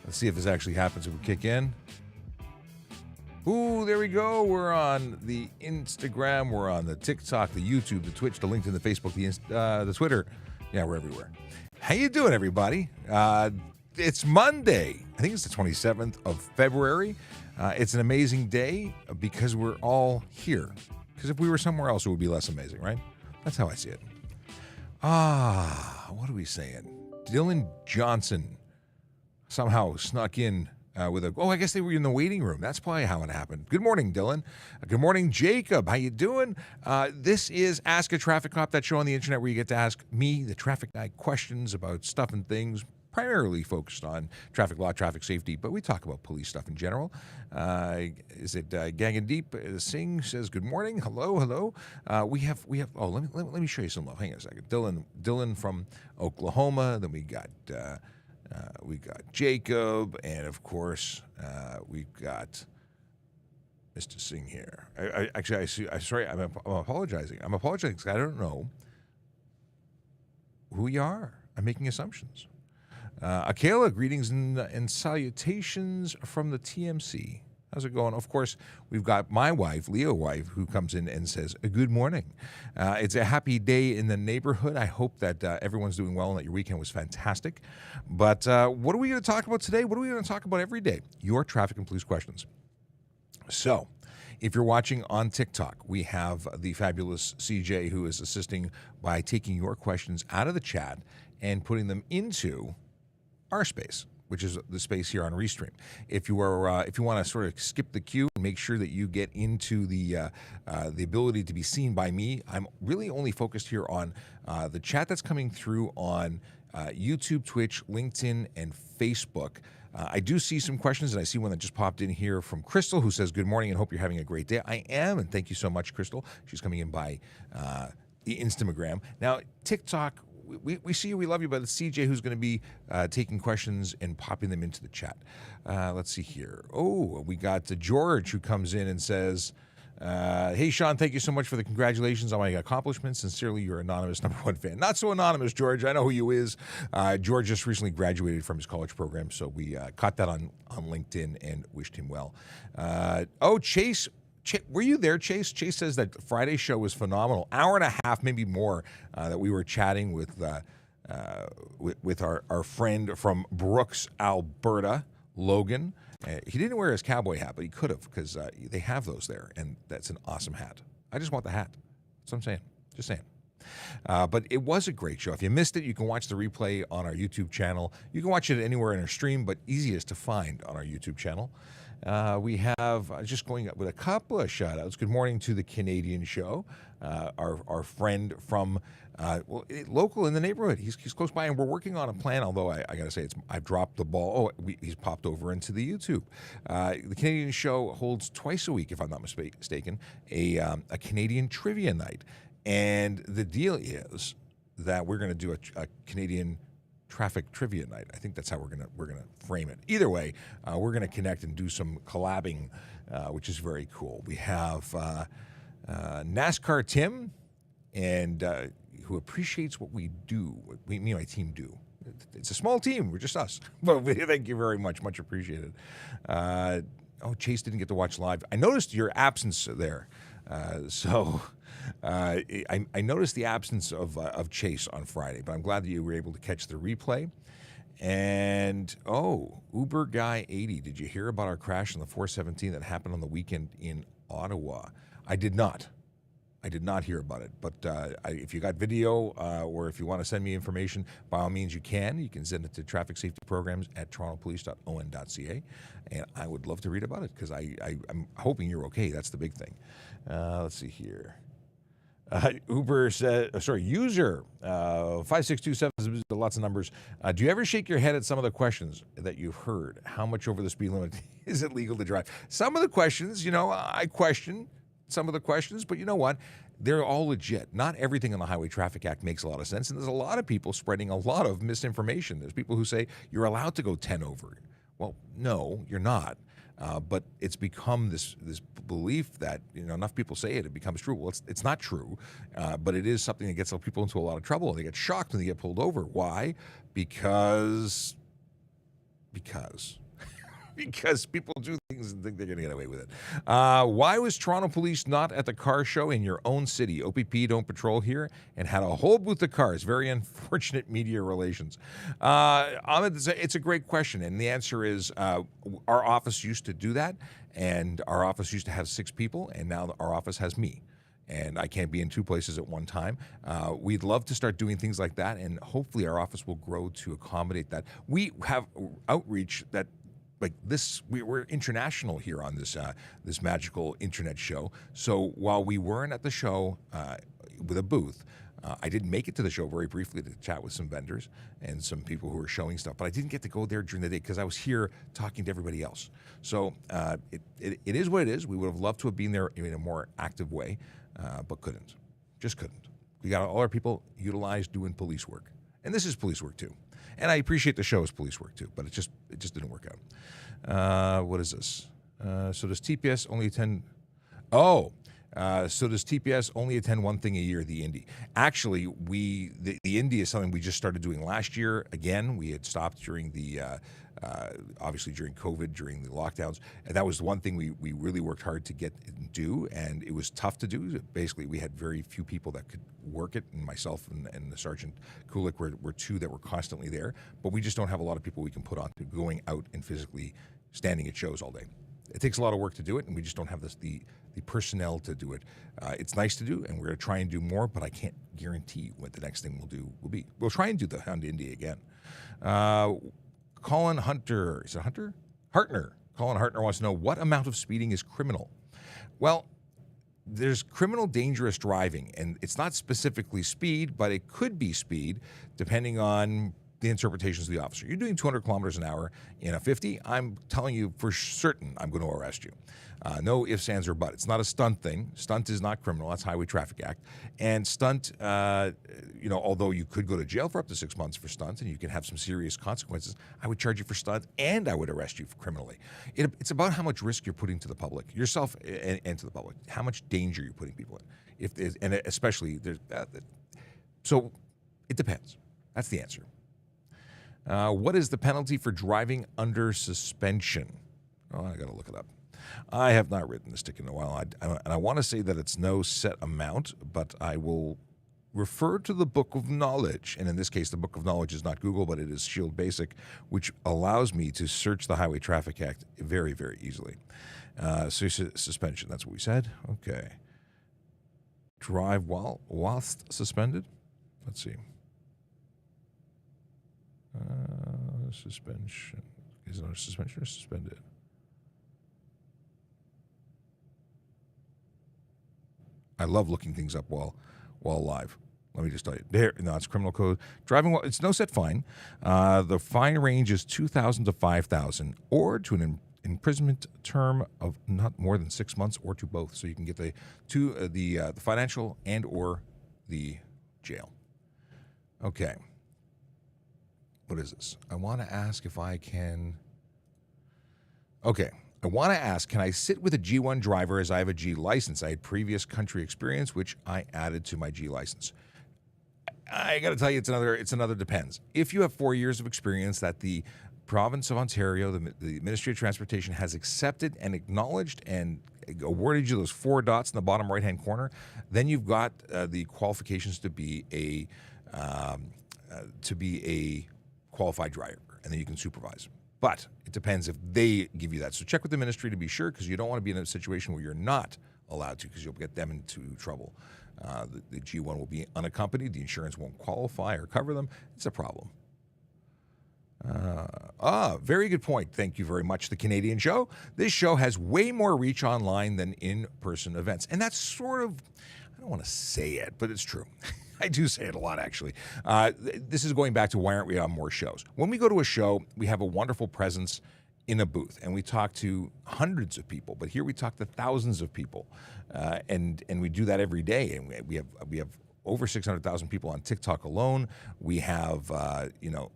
Let's see if this actually happens if we kick in. Ooh, there we go. We're on the Instagram. We're on the TikTok, the YouTube, the Twitch, the LinkedIn, the Facebook, the Twitter. Yeah, we're everywhere. How you doing, everybody? It's Monday. I think it's the 27th of February. It's an amazing day because we're all here. Because if we were somewhere else, it would be less amazing, right? That's how I see it. What are we saying? Dylan Johnson somehow snuck in with I guess they were in the waiting room. That's probably how it happened. Good morning, Dylan. Good morning, Jacob. How you doing? This is Ask a Traffic Cop, that show on the internet where you get to ask me, the traffic guy, questions about stuff and things, primarily focused on traffic law, traffic safety, but we talk about police stuff in general. Is it Gang and Deep? Singh says, good morning. Hello. We have. Let me show you some love. Hang on a second. Dylan from Oklahoma. Then we got Jacob, and of course, we've got Mr. Singh here. I'm apologizing. I'm apologizing because I don't know who you are. I'm making assumptions. Akela, greetings and salutations from the TMC. How's it going? Of course, we've got my wife, Leo's wife, who comes in and says, good morning. It's a happy day in the neighborhood. I hope that everyone's doing well and that your weekend was fantastic. But what are we going to talk about today? What are we going to talk about every day? Your traffic and police questions. So, if you're watching on TikTok, we have the fabulous CJ who is assisting by taking your questions out of the chat and putting them into our space, which is the space here on Restream. If you want to sort of skip the queue and make sure that you get into the ability to be seen by me, I'm really only focused here on the chat that's coming through on YouTube, Twitch, LinkedIn, and Facebook. I do see some questions, and I see one that just popped in here from Crystal, who says, good morning and hope you're having a great day. I am, and thank you so much, Crystal. She's coming in by the Instagram. Now, TikTok, we see you, we love you, but it's CJ who's going to be taking questions and popping them into the chat. Let's see here. We got George who comes in and says, hey, Sean, thank you so much for the congratulations on my accomplishments. Sincerely, your anonymous #1 fan. Not so anonymous, George. I know who you is. George just recently graduated from his college program, so we caught that on LinkedIn and wished him well. Chase. Were you there, Chase? Chase says that Friday's show was phenomenal. Hour and a half, maybe more, that we were chatting with our friend from Brooks, Alberta, Logan. He didn't wear his cowboy hat, but he could have because they have those there, and that's an awesome hat. I just want the hat. That's what I'm saying. Just saying. But it was a great show. If you missed it, you can watch the replay on our YouTube channel. You can watch it anywhere in our stream, but easiest to find on our YouTube channel. We have, just going up with a couple of shout-outs. Good morning to the Canadian show, our friend from local in the neighborhood. He's close by, and we're working on a plan, although I got to say, I've dropped the ball. He's popped over into the YouTube. The Canadian show holds twice a week, if I'm not mistaken, a Canadian trivia night. And the deal is that we're going to do a Canadian traffic trivia night. I think that's how we're gonna frame it. Either way, we're gonna connect and do some collabing, which is very cool. We have NASCAR Tim, and who appreciates what we do. What me and my team do. It's a small team. We're just us. But thank you very much. Much appreciated. Chase didn't get to watch live. I noticed your absence there. I noticed the absence of Chase on Friday, but I'm glad that you were able to catch the replay. And, Uber Guy 80, did you hear about our crash on the 417 that happened on the weekend in Ottawa? I did not hear about it, but if you got video or if you want to send me information, by all means you can. You can send it to traffic safety programs at torontopolice.on.ca, and I would love to read about it because I'm hoping you're okay. That's the big thing. Let's see here. User 5627, lots of numbers. Do you ever shake your head at some of the questions that you've heard? How much over the speed limit is it legal to drive? Some of the questions, I question some of the questions, but you know what? They're all legit. Not everything in the Highway Traffic Act makes a lot of sense, and there's a lot of people spreading a lot of misinformation. There's people who say you're allowed to go 10 over. Well, no, you're not. But it's become this belief that enough people say it becomes true. Well, it's not true, but it is something that gets people into a lot of trouble. They get shocked when they get pulled over. Why? Because because because people do things and think they're going to get away with it. Why was Toronto Police not at the car show in your own city? OPP don't patrol here and had a whole booth of cars. Very unfortunate media relations. Ahmed, it's a great question, and the answer is our office used to do that, and our office used to have 6 people, and now our office has me. And I can't be in 2 places at one time. We'd love to start doing things like that, and hopefully our office will grow to accommodate that. We have outreach that, like this, we're international here on this this magical internet show. So while we weren't at the show with a booth, I did make it to the show very briefly to chat with some vendors and some people who were showing stuff, but I didn't get to go there during the day because I was here talking to everybody else. So it is what it is. We would have loved to have been there in a more active way, but couldn't. Just couldn't. We got all our people utilized doing police work. And this is police work too. And I appreciate the show as police work too, but it just didn't work out. What is this? So does TPS only attend? So does TPS only attend one thing a year, the Indy? Actually, the Indy is something we just started doing last year. Again, we had stopped during the obviously during COVID, during the lockdowns, and that was the one thing we really worked hard to get and do, and it was tough to do. Basically, we had very few people that could work it, and myself and the Sergeant Kulik were 2 that were constantly there, but we just don't have a lot of people we can put on to going out and physically standing at shows all day. It takes a lot of work to do it, and we just don't have the personnel to do it. It's nice to do, and we're going to try and do more, but I can't guarantee what the next thing we'll do will be. We'll try and do the Hound Indy again. Colin Hunter, is it Hunter? Hartner. Colin Hartner wants to know, what amount of speeding is criminal? Well, there's criminal dangerous driving, and it's not specifically speed, but it could be speed depending on the interpretations of the officer. You're doing 200 kilometers an hour in a 50, I'm telling you for certain I'm going to arrest you. No ifs, ands, or buts. It's not a stunt thing. Stunt is not criminal. That's Highway Traffic Act. And stunt, although you could go to jail for up to 6 months for stunt and you can have some serious consequences, I would charge you for stunt and I would arrest you criminally. It's about how much risk you're putting to the public, yourself and to the public, how much danger you're putting people in. And especially, so it depends. That's the answer. What is the penalty for driving under suspension? Oh, I got to look it up. I have not written this ticket in a while, and I want to say that it's no set amount, but I will refer to the Book of Knowledge. And in this case, the Book of Knowledge is not Google, but it is Shield Basic, which allows me to search the Highway Traffic Act very, very easily. Suspension, that's what we said. Okay. Drive whilst suspended? Let's see. Suspension. Is it a suspension or suspended? I love looking things up while live. Let me just tell you. It's criminal code. Driving while it's no set fine. The fine range is $2,000 to $5,000, or to an imprisonment term of not more than 6 months, or to both. So you can get the financial and or the jail. Okay. What is this? I want to ask if I can. Okay. I want to ask, can I sit with a G1 driver as I have a G license? I had previous country experience, which I added to my G license. I got to tell you, it's another depends. If you have 4 years of experience that the province of Ontario, the Ministry of Transportation has accepted and acknowledged and awarded you those 4 dots in the bottom right-hand corner, then you've got the qualifications to be a qualified driver, and then you can supervise. But it depends if they give you that. So check with the ministry to be sure, because you don't want to be in a situation where you're not allowed to, because you'll get them into trouble. The G1 will be unaccompanied. The insurance won't qualify or cover them. It's a problem. Very good point. Thank you very much, The Canadian Show. This show has way more reach online than in-person events. And that's sort of, I don't want to say it, but it's true. I do say it a lot, actually. This is going back to why aren't we on more shows? When we go to a show, we have a wonderful presence in a booth, and we talk to hundreds of people. But here we talk to thousands of people, and we do that every day. And we have over 600,000 people on TikTok alone. We have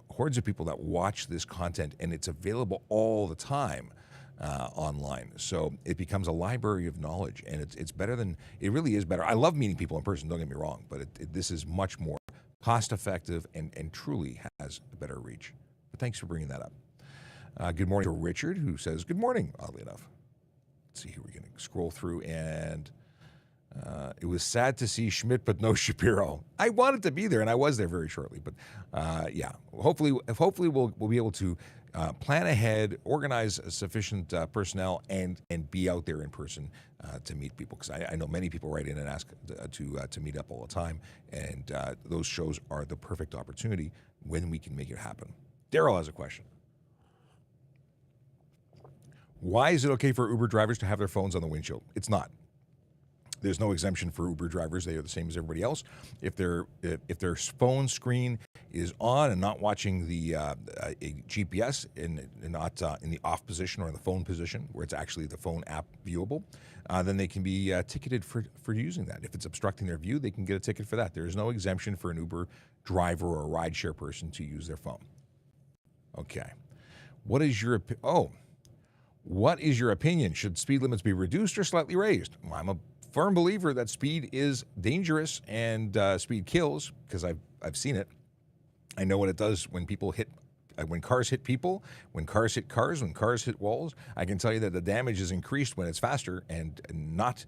hordes of people that watch this content, and it's available all the time. Online. So it becomes a library of knowledge, and it really is better. I love meeting people in person, don't get me wrong, but this is much more cost effective and truly has a better reach. But thanks for bringing that up. Good morning to Richard, who says, good morning, oddly enough. Let's see here. We're going to scroll through, and it was sad to see Schmidt, but no Shapiro. I wanted to be there, and I was there very shortly. But yeah, hopefully we'll be able to plan ahead, organize sufficient personnel, and be out there in person to meet people. Because I know many people write in and ask to meet up all the time, and those shows are the perfect opportunity when we can make it happen. Daryl has a question. Why is it okay for Uber drivers to have their phones on the windshield? It's not. There's no exemption for Uber drivers. They are the same as everybody else. If their phone screen is on and not watching the GPS and not in the off position or in the phone position, where it's actually the phone app viewable, then they can be ticketed for using that. If it's obstructing their view, they can get a ticket for that. There is no exemption for an Uber driver or a rideshare person to use their phone. Okay. What is your opinion? Should speed limits be reduced or slightly raised? Well, I'm a firm believer that speed is dangerous and speed kills, because I've seen it. I know what it does when cars hit people, when cars hit cars, when cars hit walls. I can tell you that the damage is increased when it's faster and not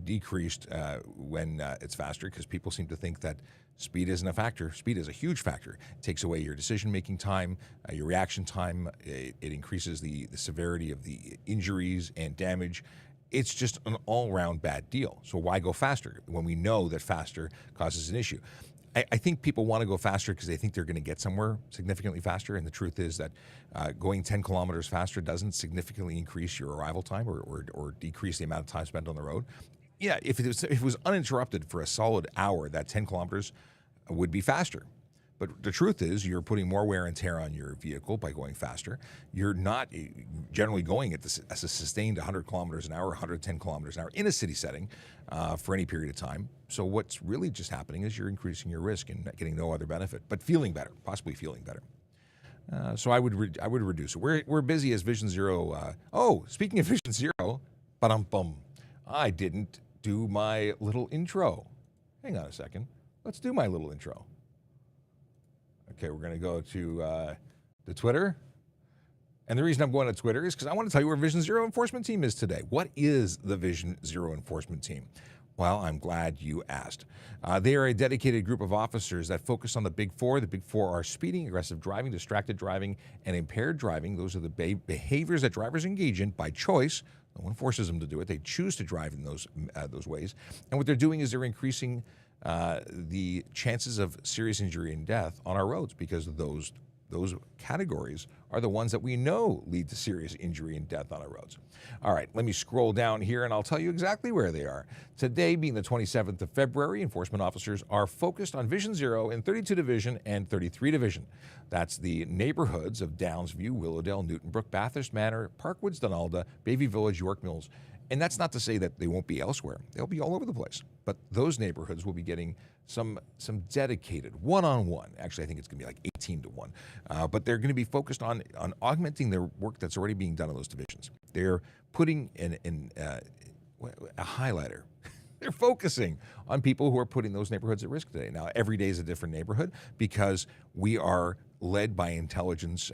decreased when it's faster, because people seem to think that speed isn't a factor. Speed is a huge factor. It takes away your decision-making time, your reaction time. It increases the severity of the injuries and damage. It's just an all-round bad deal. So why go faster when we know that faster causes an issue? I think people want to go faster because they think they're going to get somewhere significantly faster, and the truth is that going 10 kilometers faster doesn't significantly increase your arrival time or decrease the amount of time spent on the road. Yeah, if it was uninterrupted for a solid hour, that 10 kilometers would be faster. But the truth is, you're putting more wear and tear on your vehicle by going faster. You're not generally going at a sustained 100 kilometers an hour, 110 kilometers an hour in a city setting for any period of time. So what's really just happening is you're increasing your risk and getting no other benefit, but feeling better, possibly feeling better. So I would reduce it. We're busy as Vision Zero. Speaking of Vision Zero, I didn't do my little intro. Hang on a second. Let's do my little intro. Okay, we're going to go to the Twitter. And the reason I'm going to Twitter is because I want to tell you where Vision Zero Enforcement Team is today. What is the Vision Zero Enforcement Team? Well, I'm glad you asked. They are a dedicated group of officers that focus on the Big Four. The Big Four are speeding, aggressive driving, distracted driving, and impaired driving. Those are the behaviors that drivers engage in by choice. No one forces them to do it. They choose to drive in those ways. And what they're doing is they're increasing the chances of serious injury and death on our roads, because those categories are the ones that we know lead to serious injury and death on our roads. All right, let me scroll down here and I'll tell you exactly where they are. Today, being the 27th of February, enforcement officers are focused on Vision Zero in 32 Division and 33 Division. That's the neighborhoods of Downsview, Willowdale, Newtonbrook, Bathurst Manor, Parkwoods, Donalda, Bayview Village, York Mills. And that's not to say that they won't be elsewhere. They'll be all over the place. But those neighborhoods will be getting some dedicated one-on-one. Actually, I think it's going to be like 18 to 1. But they're going to be focused on augmenting their work that's already being done in those divisions. They're putting in a highlighter. They're focusing on people who are putting those neighborhoods at risk today. Now, every day is a different neighborhood because we are led by intelligence.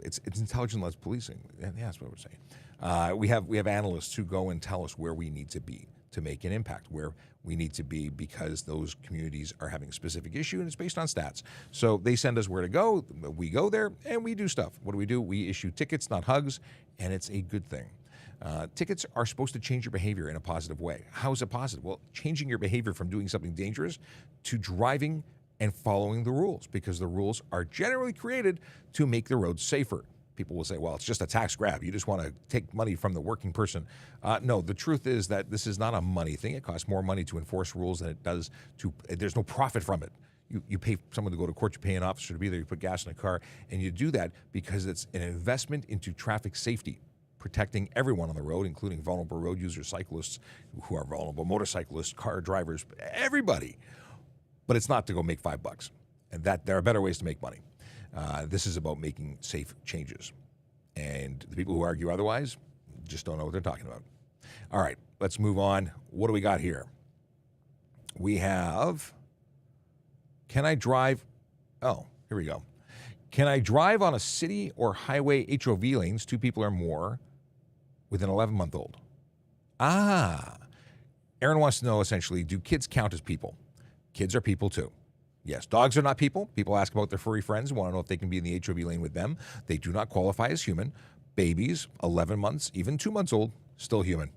It's intelligence-led policing. Yeah, that's what I would say. We have analysts who go and tell us where we need to be to make an impact, where we need to be because those communities are having a specific issue, and it's based on stats. So they send us where to go. We go there, and we do stuff. What do? We issue tickets, not hugs, and it's a good thing. Tickets are supposed to change your behavior in a positive way. How is it positive? Well, changing your behavior from doing something dangerous to driving and following the rules, because the rules are generally created to make the roads safer. People will say, well, it's just a tax grab. You just want to take money from the working person. No, the truth is that this is not a money thing. It costs more money to enforce rules than it does there's no profit from it. You pay someone to go to court, you pay an officer to be there, you put gas in a car, and you do that because it's an investment into traffic safety, protecting everyone on the road, including vulnerable road users, cyclists who are vulnerable, motorcyclists, car drivers, everybody. But it's not to go make $5. And that there are better ways to make money. This is about making safe changes. And the people who argue otherwise just don't know what they're talking about. All right, let's move on. What do we got here? We have, can I drive? Oh, here we go. Can I drive on a city or highway HOV lanes, 2 people or more, with an 11-month-old? Aaron wants to know, essentially, do kids count as people? Kids are people, too. Yes, dogs are not people. People ask about their furry friends, want to know if they can be in the HOV lane with them. They do not qualify as human. Babies, 11 months, even 2 months old, still human.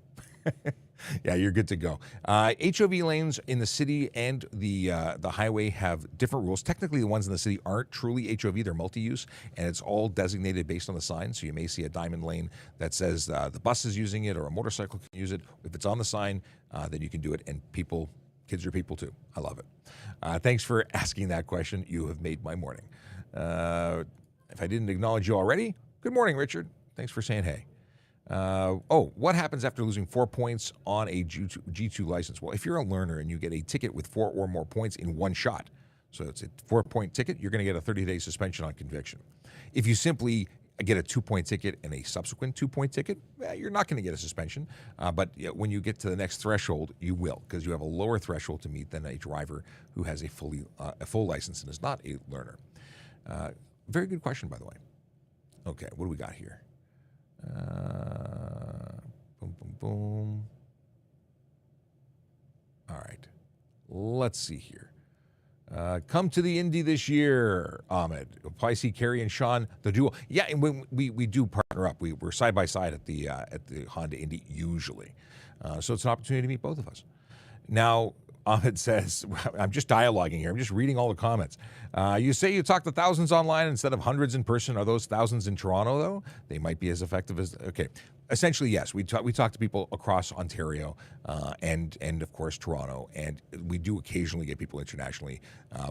Yeah, you're good to go. HOV lanes in the city and the highway have different rules. Technically, the ones in the city aren't truly HOV; they're multi-use, and it's all designated based on the sign. So you may see a diamond lane that says the bus is using it or a motorcycle can use it. If it's on the sign, then you can do it. And kids are people too. I love it. Thanks for asking that question. You have made my morning. If I didn't acknowledge you already, good morning, Richard. Thanks for saying hey. What happens after losing 4 points on a G2 license? Well, if you're a learner and you get a ticket with 4 or more points in one shot, so it's a 4-point ticket, you're going to get a 30-day suspension on conviction. If you simply get a 2-point ticket and a subsequent 2-point ticket, you're not going to get a suspension. But when you get to the next threshold, you will, because you have a lower threshold to meet than a driver who has a full license and is not a learner. Very good question, by the way. Okay, what do we got here? Boom, boom, boom. All right. Let's see here. Come to the Indy this year, Ahmed. We'll probably see Kerry and Sean, the duo. Yeah, and we do partner up. We're side by side at the Honda Indy usually. So it's an opportunity to meet both of us. Now, Ahmed says, I'm just dialoguing here. I'm just reading all the comments. You say you talk to thousands online instead of hundreds in person. Are those thousands in Toronto, though? They might be as effective as... Okay. Essentially, yes. We talk to people across Ontario and of course, Toronto. And we do occasionally get people internationally.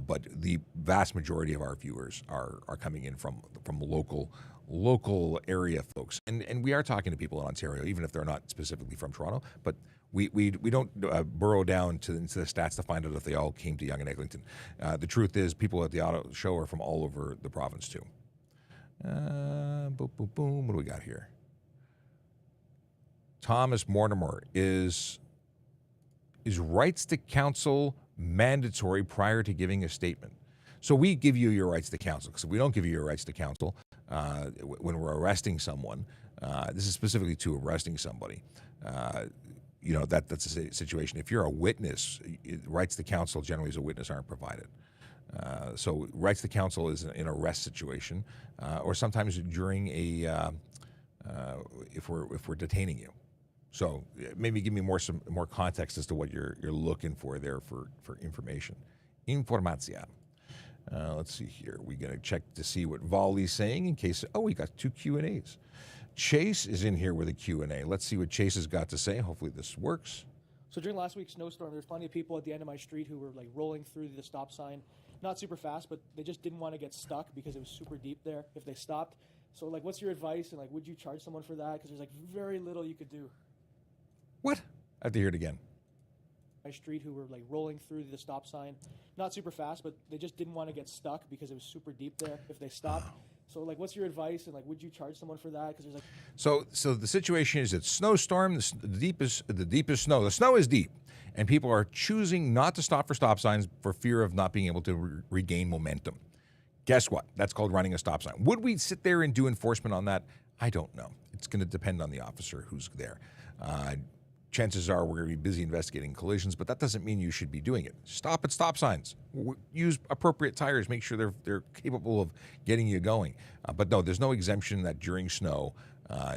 But the vast majority of our viewers are coming in from local area folks. And we are talking to people in Ontario, even if they're not specifically from Toronto. But we don't burrow down into the stats to find out if they all came to Yonge and Eglinton. The truth is, people at the auto show are from all over the province too. Boom, boom, boom. What do we got here? Thomas Mortimer, is rights to counsel mandatory prior to giving a statement? So we give you your rights to counsel, because if we don't give you your rights to counsel when we're arresting someone, this is specifically to arresting somebody. That's a situation. If you're a witness, rights to counsel generally as a witness aren't provided. So rights to counsel is an arrest situation, or sometimes during if we're detaining you. So maybe give me some more context as to what you're looking for there for information. Informatia. Let's see here. We're going to check to see what Volley's saying in case. Oh, we got 2 Q&As. Chase is in here with a Q&A. Let's see what Chase has got to say. Hopefully this works. So during last week's snowstorm, there's plenty of people at the end of my street who were like rolling through the stop sign, not super fast, but they just didn't want to get stuck because it was super deep there if they stopped. So like, what's your advice? And like, would you charge someone for that? Because there's like very little you could do. What? I have to hear it again. My street who were like rolling through the stop sign, not super fast, but they just didn't want to get stuck because it was super deep there if they stopped. So like, what's your advice? And like, would you charge someone for that? Because there's like... So the situation is it's snowstorm, the deepest snow. The snow is deep, and people are choosing not to stop for stop signs for fear of not being able to regain momentum. Guess what? That's called running a stop sign. Would we sit there and do enforcement on that? I don't know. It's going to depend on the officer who's there. Chances are we're going to be busy investigating collisions, but that doesn't mean you should be doing it. Stop at stop signs. Use appropriate tires. Make sure they're capable of getting you going. But no, there's no exemption that during snow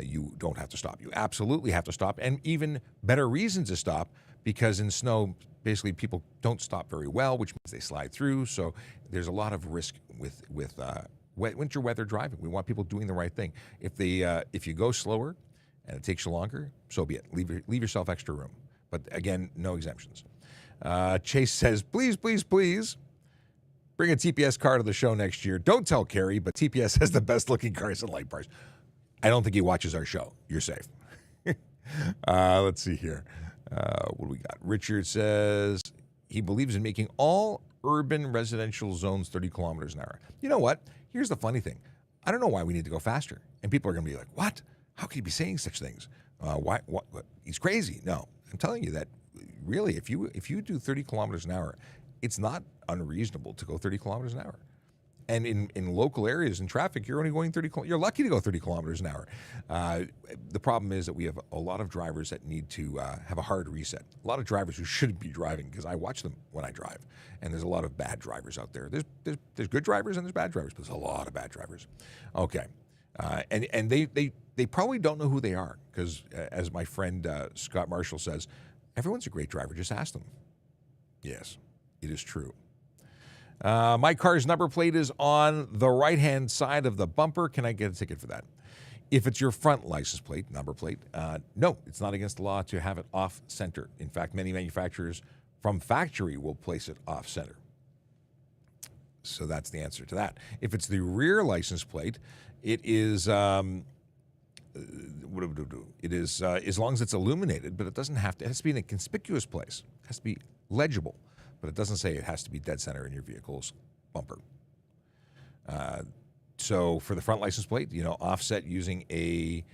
you don't have to stop. You absolutely have to stop, and even better reason to stop, because in snow, basically people don't stop very well, which means they slide through. So there's a lot of risk with winter weather driving. We want people doing the right thing. If you go slower and it takes you longer, so be it. Leave yourself extra room. But again, no exemptions. Chase says, please, please, please, bring a TPS car to the show next year. Don't tell Kerry, but TPS has the best looking cars and light bars. I don't think he watches our show. You're safe. Let's see here. What do we got? Richard says he believes in making all urban residential zones 30 kilometers an hour. You know what? Here's the funny thing. I don't know why we need to go faster. And people are going to be like, what? How could he be saying such things? Why? What? He's crazy. No, I'm telling you that really, if you do 30 kilometers an hour, it's not unreasonable to go 30 kilometers an hour. And in local areas in traffic, you're only going 30. You're lucky to go 30 kilometers an hour. The problem is that we have a lot of drivers that need to have a hard reset. A lot of drivers who shouldn't be driving, because I watch them when I drive, and there's a lot of bad drivers out there. There's good drivers and there's bad drivers, but there's a lot of bad drivers. Okay, and they probably don't know who they are, because as my friend Scott Marshall says, everyone's a great driver. Just ask them. Yes, it is true. My car's number plate is on the right-hand side of the bumper. Can I get a ticket for that? If it's your front license plate, number plate, no, it's not against the law to have it off-center. In fact, many manufacturers from factory will place it off-center. So that's the answer to that. If it's the rear license plate, it is it is as long as it's illuminated, but it doesn't have to. It has to be in a conspicuous place. It has to be legible. But it doesn't say it has to be dead center in your vehicle's bumper. So for the front license plate, offset using a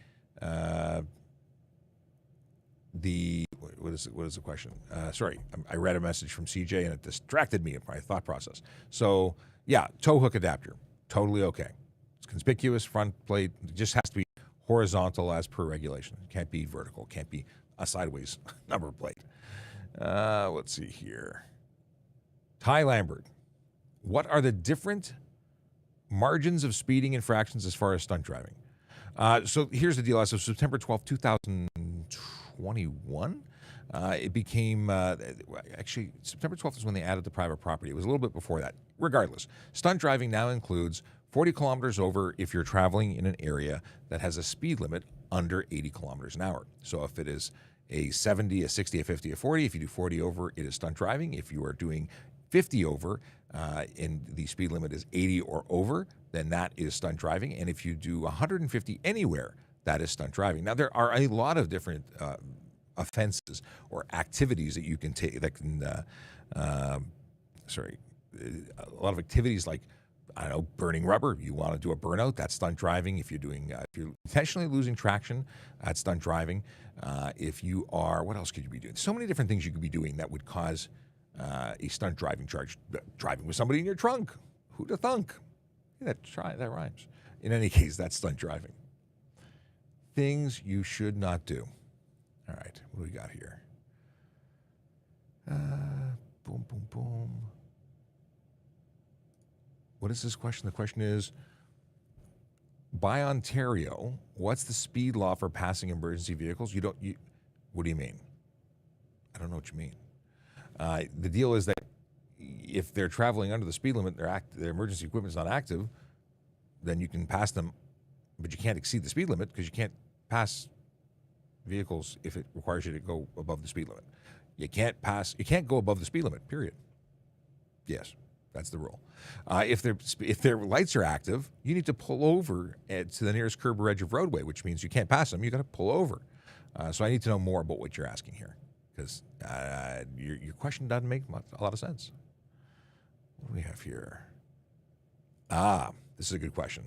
what is the question? Sorry, I read a message from CJ and it distracted me in my thought process. So yeah, tow hook adapter, totally okay. It's conspicuous front plate. It just has to be horizontal as per regulation. It can't be vertical. Can't be a sideways number plate. Let's see here. Ty Lambert, what are the different margins of speeding infractions as far as stunt driving? So here's the deal. As of September 12, 2021, it became, actually, September 12th is when they added the private property. It was a little bit before that. Regardless, stunt driving now includes 40 kilometers over if you're traveling in an area that has a speed limit under 80 kilometers an hour. So if it is a 70, a 60, a 50, a 40, if you do 40 over, it is stunt driving. If you are doing 50 over and the speed limit is 80 or over, then that is stunt driving. And if you do 150 anywhere, that is stunt driving. Now, there are a lot of different offenses or activities that you can take that can, a lot of activities like, I don't know, burning rubber. You want to do a burnout, that's stunt driving. If you're doing, if you're intentionally losing traction, that's stunt driving. If you are, what else could you be doing? So many different things you could be doing that would cause a stunt driving charge. Driving with somebody in your trunk. Who'd have thunk? Yeah, that rhymes. In any case, that's stunt driving. Things you should not do. All right, what do we got here? Boom, boom, boom. What is this question? The question is, by Ontario, what's the speed law for passing emergency vehicles? What do you mean? I don't know what you mean. The deal is that if they're traveling under the speed limit, their emergency equipment is not active, then you can pass them, but you can't exceed the speed limit because you can't pass vehicles if it requires you to go above the speed limit. You can't go above the speed limit, period. Yes, that's the rule. If their lights are active, you need to pull over to the nearest curb or edge of roadway, which means you can't pass them. You got to pull over. So I need to know more about what you're asking here, because your question doesn't make a lot of sense. What do we have here? This is a good question.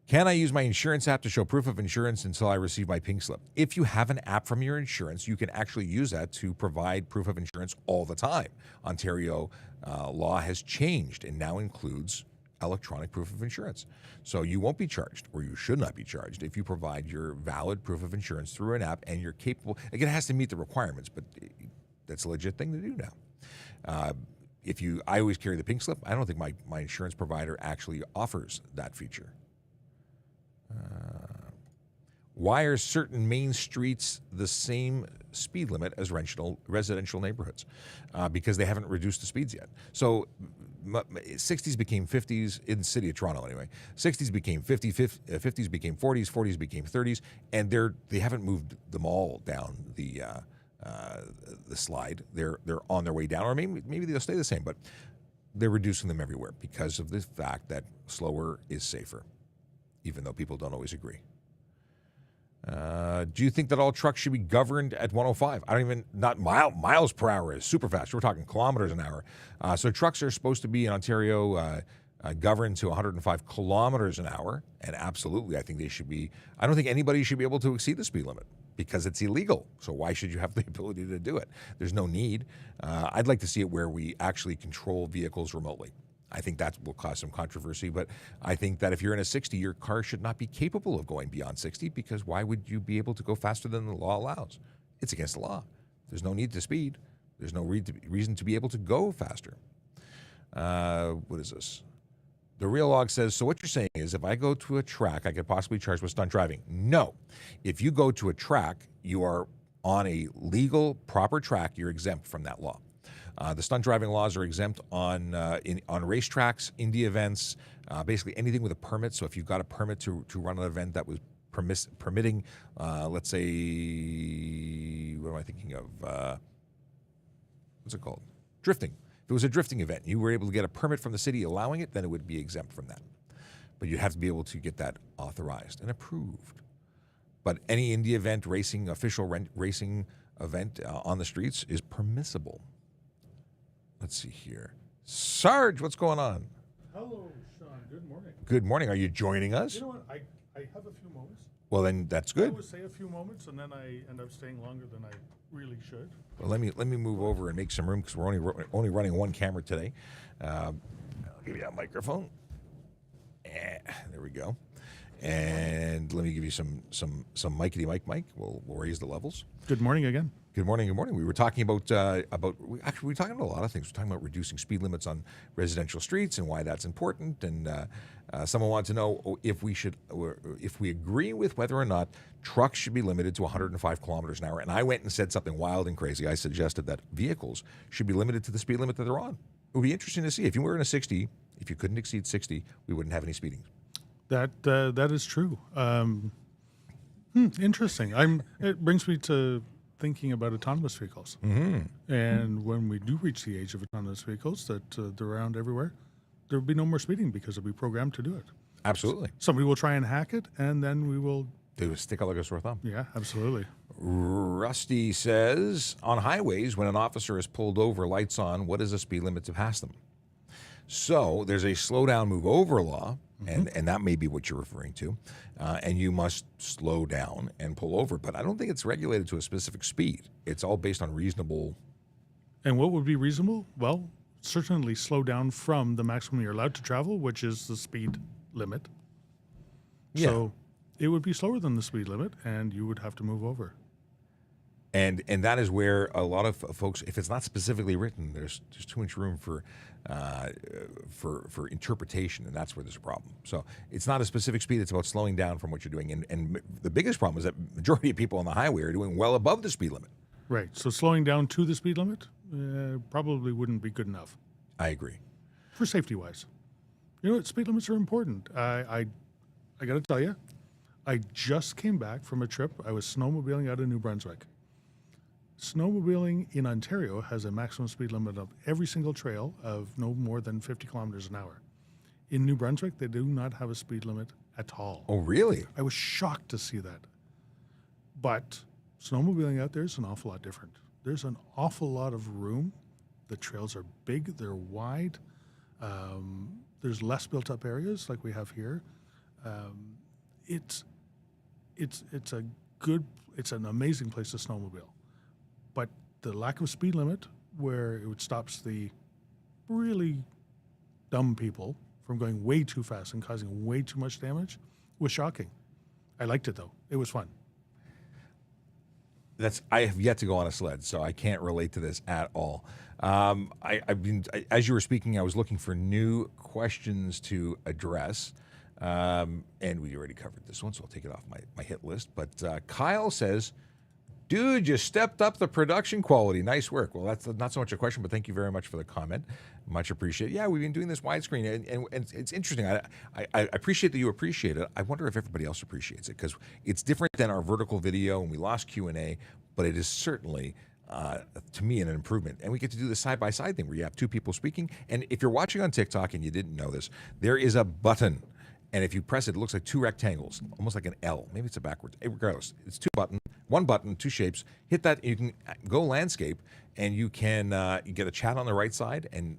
Can I use my insurance app to show proof of insurance until I receive my pink slip? If you have an app from your insurance, you can actually use that to provide proof of insurance all the time. Ontario law has changed and now includes electronic proof of insurance. So you won't be charged, or you should not be charged, if you provide your valid proof of insurance through an app and you're capable. Again, it has to meet the requirements, but that's a legit thing to do now. I always carry the pink slip. I don't think my insurance provider actually offers that feature. Why are certain main streets the same speed limit as residential neighborhoods? Because they haven't reduced the speeds yet. So 60s became 50s in the city of Toronto anyway. 60s became 50s became 40s, 40s became 30s, and they haven't moved them all down the slide. They're on their way down, or maybe they'll stay the same, but they're reducing them everywhere because of the fact that slower is safer, even though people don't always agree. Do you think that all trucks should be governed at 105? Not miles per hour is super fast. We're talking kilometers an hour. So trucks are supposed to be in Ontario governed to 105 kilometers an hour. And absolutely, I think they should be. I don't think anybody should be able to exceed the speed limit because it's illegal. So why should you have the ability to do it? There's no need. I'd like to see it where we actually control vehicles remotely. I think that will cause some controversy, but I think that if you're in a 60, your car should not be capable of going beyond 60, because why would you be able to go faster than the law allows? It's against the law. There's no need to speed. There's no reason to be able to go faster. What is this? The Real Log says, so what you're saying is if I go to a track, I could possibly charge with stunt driving. No. If you go to a track, you are on a legal, proper track, you're exempt from that law. The stunt driving laws are exempt on racetracks, Indy events, basically anything with a permit. So if you've got a permit to run an event that was permitting, let's say, what am I thinking of? What's it called? Drifting. If it was a drifting event, you were able to get a permit from the city allowing it, then it would be exempt from that. But you'd have to be able to get that authorized and approved. But any Indy event, official racing event on the streets is permissible. Let's see here. Sarge, what's going on? Hello, Sean. Good morning. Good morning. Are you joining us? You know what? I have a few moments. Well, then that's I good. always say a few moments, and then I end up staying longer than I really should. Well, let me move over and make some room because we're only running one camera today. I'll give you that microphone. There we go. And let me give you some micety mic. We'll raise the levels. Good morning again. Good morning. Good morning. We were talking about we were talking about a lot of things. We're talking about reducing speed limits on residential streets and why that's important. And someone wanted to know if we agree with whether or not trucks should be limited to 105 kilometers an hour. And I went and said something wild and crazy. I suggested that vehicles should be limited to the speed limit that they're on. It would be interesting to see if you were in a 60. If you couldn't exceed 60, we wouldn't have any speeding. That is true. Interesting. It brings me to thinking about autonomous vehicles. Mm-hmm. And when we do reach the age of autonomous vehicles that they're around everywhere, there will be no more speeding because it'll be programmed to do it. Absolutely. Somebody will try and hack it, and then we will... They will stick out like a sore thumb. Yeah, absolutely. Rusty says, on highways, when an officer is pulled over, lights on, what is the speed limit to pass them? So there's a slow down, move over law, and that may be what you're referring to, and you must slow down and pull over. But I don't think it's regulated to a specific speed. It's all based on reasonable. And what would be reasonable? Well, certainly slow down from the maximum you're allowed to travel, which is the speed limit. Yeah. So it would be slower than the speed limit, and you would have to move over. And that is where a lot of folks, if it's not specifically written, there's too much room for interpretation, and that's where there's a problem. So it's not a specific speed; it's about slowing down from what you're doing. And the biggest problem is that majority of people on the highway are doing well above the speed limit. Right. So slowing down to the speed limit probably wouldn't be good enough. I agree. For safety wise, you know what? Speed limits are important. I got to tell you, I just came back from a trip. I was snowmobiling out of New Brunswick. Snowmobiling in Ontario has a maximum speed limit of every single trail of no more than 50 kilometers an hour. In New Brunswick, they do not have a speed limit at all. Oh, really? I was shocked to see that. But snowmobiling out there is an awful lot different. There's an awful lot of room. The trails are big, they're wide. There's less built up areas like we have here. It's an amazing place to snowmobile. But the lack of speed limit, where it stops the really dumb people from going way too fast and causing way too much damage, was shocking. I liked it, though. It was fun. I have yet to go on a sled, so I can't relate to this at all. As you were speaking, I was looking for new questions to address, and we already covered this one, so I'll take it off my hit list. But Kyle says, dude, you stepped up the production quality. Nice work. Well, that's not so much a question, but thank you very much for the comment. Much appreciated. Yeah, we've been doing this widescreen, and it's interesting. I appreciate that you appreciate it. I wonder if everybody else appreciates it, because it's different than our vertical video, and we lost Q&A, but it is certainly, to me, an improvement. And we get to do the side-by-side thing where you have two people speaking. And if you're watching on TikTok and you didn't know this, there is a button. And if you press it, it looks like two rectangles, almost like an L. Maybe it's a backwards. Regardless, it's one button, two shapes. Hit that, you can go landscape, and you can get a chat on the right side and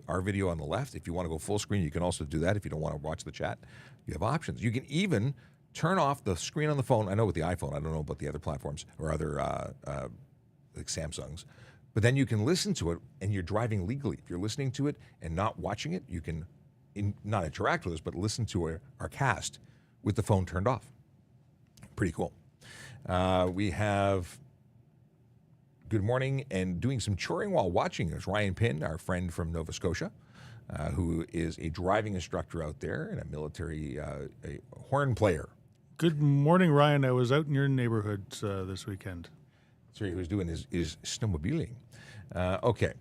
our video on the left. If you want to go full screen, you can also do that. If you don't want to watch the chat, you have options. You can even turn off the screen on the phone. I know with the iPhone, I don't know about the other platforms or other like Samsungs, But then you can listen to it and you're driving legally. If you're listening to it and not watching it, you can not interact with us, but listen to our cast with the phone turned off. Pretty cool. We have good morning and doing some choring while watching is Ryan Pinn, our friend from Nova Scotia, who is a driving instructor out there and a military a horn player. Good morning, Ryan. I was out in your neighborhood this weekend. That's right. He was doing his snowmobiling. Okay.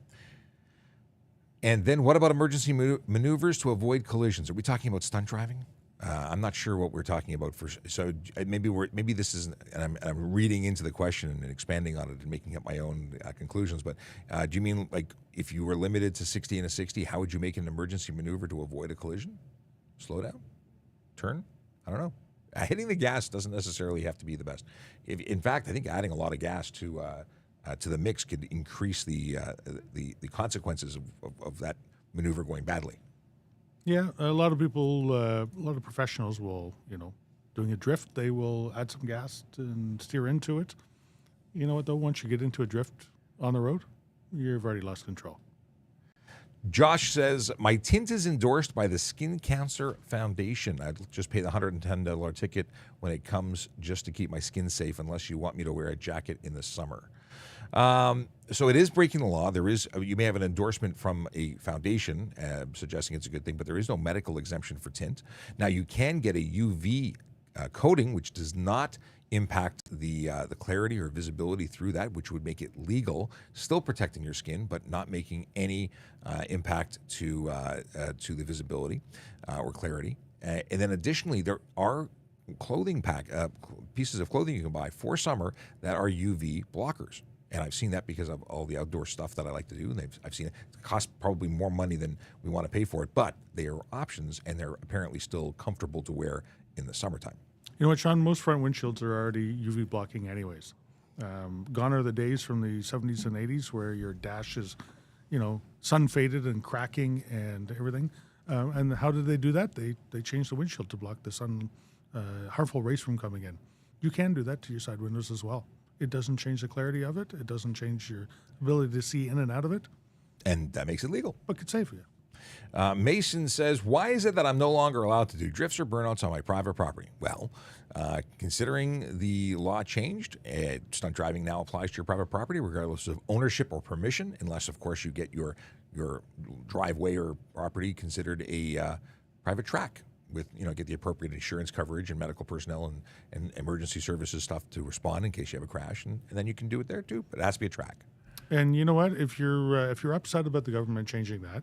And then what about emergency maneuvers to avoid collisions? Are we talking about stunt driving? I'm not sure what we're talking about. So maybe this is, and I'm reading into the question and expanding on it and making up my own conclusions. But do you mean like if you were limited to 60 and a 60, how would you make an emergency maneuver to avoid a collision? Slow down, turn. I don't know. Hitting the gas doesn't necessarily have to be the best. In fact, I think adding a lot of gas to the mix could increase the consequences of that maneuver going badly. Yeah, a lot of people, a lot of professionals will, doing a drift, they will add some gas and steer into it. You know what, though? Once you get into a drift on the road, you've already lost control. Josh says, my tint is endorsed by the Skin Cancer Foundation. I'd just pay the $110 ticket when it comes just to keep my skin safe unless you want me to wear a jacket in the summer. So it is breaking the law. You may have an endorsement from a foundation suggesting it's a good thing, but there is no medical exemption for tint. Now, you can get a UV coating, which does not impact the clarity or visibility through that, which would make it legal, still protecting your skin, but not making any impact to the visibility or clarity. And then additionally, there are pieces of clothing you can buy for summer that are UV blockers. And I've seen that because of all the outdoor stuff that I like to do. And I've seen it cost probably more money than we want to pay for it, but they are options and they're apparently still comfortable to wear in the summertime. You know what, Sean? Most front windshields are already UV blocking anyways. Gone are the days from the 70s and 80s where your dash is, sun faded and cracking and everything. And how did they do that? They changed the windshield to block the sun, harmful rays from coming in. You can do that to your side windows as well. It doesn't change the clarity of it. It doesn't change your ability to see in and out of it. And that makes it legal. But it's safe for you. Mason says, why is it that I'm no longer allowed to do drifts or burnouts on my private property? Well, considering the law changed, stunt driving now applies to your private property regardless of ownership or permission, unless, of course, you get your driveway or property considered a private track with, get the appropriate insurance coverage and medical personnel and emergency services stuff to respond in case you have a crash. And then you can do it there too, but it has to be a track. And you know what? If you're upset about the government changing that,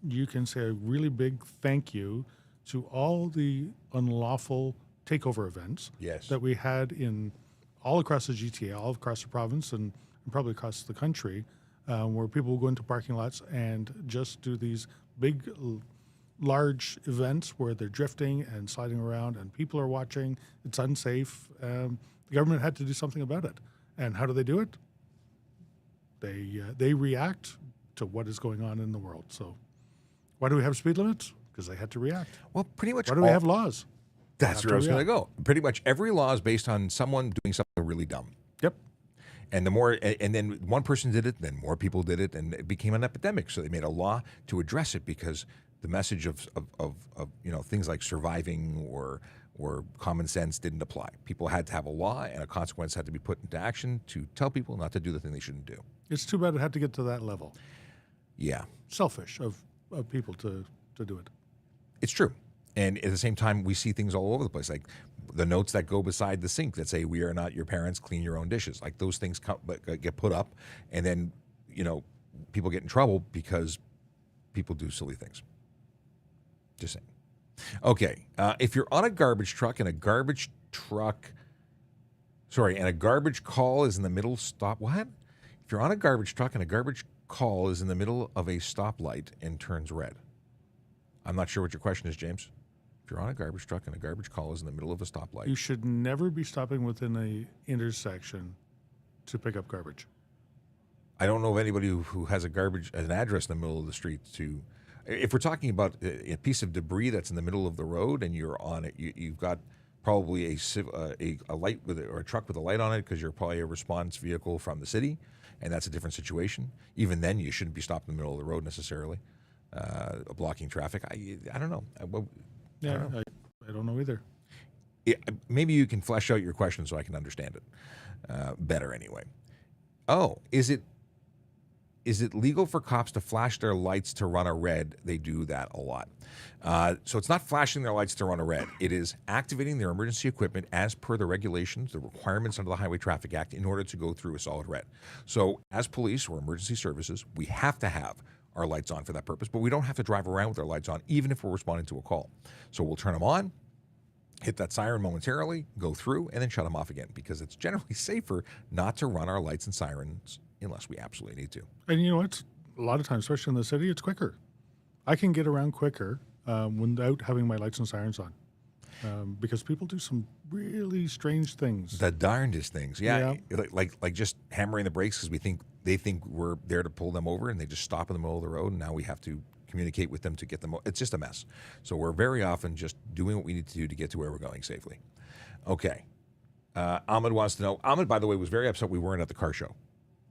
you can say a really big thank you to all the unlawful takeover events that we had in all across the GTA, all across the province, and probably across the country, where people will go into parking lots and just do these big, large events where they're drifting and sliding around and people are watching. It's unsafe. The government had to do something about it. And how do they do it? They react to what is going on in the world. So why do we have speed limits? Because they had to react. Well, pretty much. Why do we have laws? That's where I was going to go. Pretty much every law is based on someone doing something really dumb. Yep. And then one person did it, then more people did it, and it became an epidemic. So they made a law to address it because the message of things like surviving or common sense didn't apply. People had to have a law, and a consequence had to be put into action to tell people not to do the thing they shouldn't do. It's too bad it had to get to that level. Yeah. Selfish of people to do it. It's true. And at the same time, we see things all over the place, like the notes that go beside the sink that say, "We are not your parents, clean your own dishes." Like those things get put up, and then, people get in trouble because people do silly things. Just saying. Okay. If you're on a garbage truck and a garbage call is in the middle, stop. What? If you're on a garbage truck and a garbage call is in the middle of a stoplight and turns red. I'm not sure what your question is, James. If you're on a garbage truck and a garbage call is in the middle of a stoplight. You should never be stopping within an intersection to pick up garbage. I don't know of anybody who has an address in the middle of the street to. If we're talking about a piece of debris that's in the middle of the road and you're on it, you've got probably a light or a truck with a light on it because you're probably a response vehicle from the city, and that's a different situation. Even then, you shouldn't be stopped in the middle of the road necessarily, blocking traffic. I don't know. I don't know. I don't know either. Maybe you can flesh out your question so I can understand it better anyway. Oh, is it legal for cops to flash their lights to run a red? They do that a lot. So it's not flashing their lights to run a red. It is activating their emergency equipment as per the regulations, the requirements under the Highway Traffic Act in order to go through a solid red. So as police or emergency services, we have to have our lights on for that purpose, but we don't have to drive around with our lights on even if we're responding to a call. So we'll turn them on, hit that siren momentarily, go through, and then shut them off again because it's generally safer not to run our lights and sirens unless we absolutely need to. And you know what? A lot of times, especially in the city, it's quicker. I can get around quicker without having my lights and sirens on because people do some really strange things. The darndest things. Yeah. Like just hammering the brakes because they think we're there to pull them over and they just stop in the middle of the road and now we have to communicate with them to get them. It's just a mess. So we're very often just doing what we need to do to get to where we're going safely. Okay. Ahmed wants to know. Ahmed, by the way, was very upset we weren't at the car show.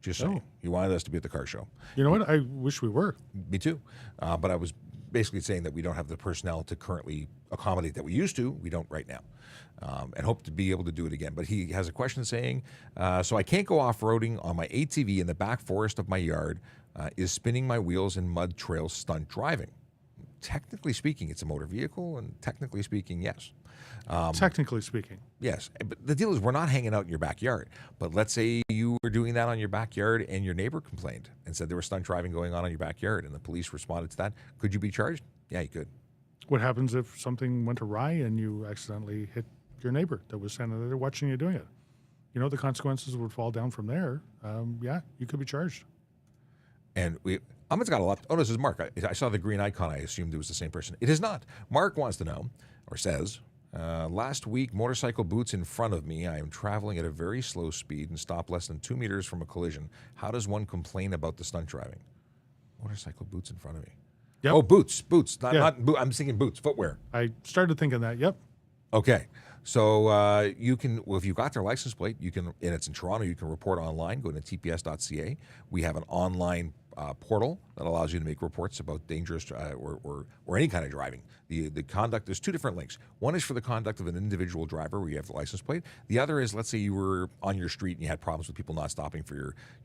Just saying. He wanted us to be at the car show. You know what? I wish we were. Me too. But I was basically saying that we don't have the personnel to currently accommodate that we used to. We don't right now. And hope to be able to do it again. But he has a question saying, so I can't go off-roading on my ATV in the back forest of my yard. Is spinning my wheels in mud trails stunt driving? Technically speaking, it's a motor vehicle, and technically speaking, yes. Technically speaking. Yes. But the deal is we're not hanging out in your backyard. But let's say you were doing that on your backyard and your neighbor complained and said there was stunt driving going on in your backyard and the police responded to that. Could you be charged? Yeah, you could. What happens if something went awry and you accidentally hit your neighbor that was standing there watching you doing it? You know, the consequences would fall down from there. Yeah, you could be charged. And Ahmed's got a lot. Oh, this is Mark. I saw the green icon. I assumed it was the same person. It is not. Mark wants to know, or says, last week, motorcycle boots in front of me. I am traveling at a very slow speed and stopped less than 2 meters from a collision. How does one complain about the stunt driving? Motorcycle boots in front of me. Yep. Oh, boots. I'm thinking boots, footwear. I started thinking that, yep. Okay. So you can, well, if you've got their license plate, you can, and it's in Toronto, you can report online, go to tps.ca. We have an online portal that allows you to make reports about dangerous or any kind of driving. The conduct, there's two different links. One is for the conduct of an individual driver where you have the license plate. The other is, let's say you were on your street and you had problems with people not stopping for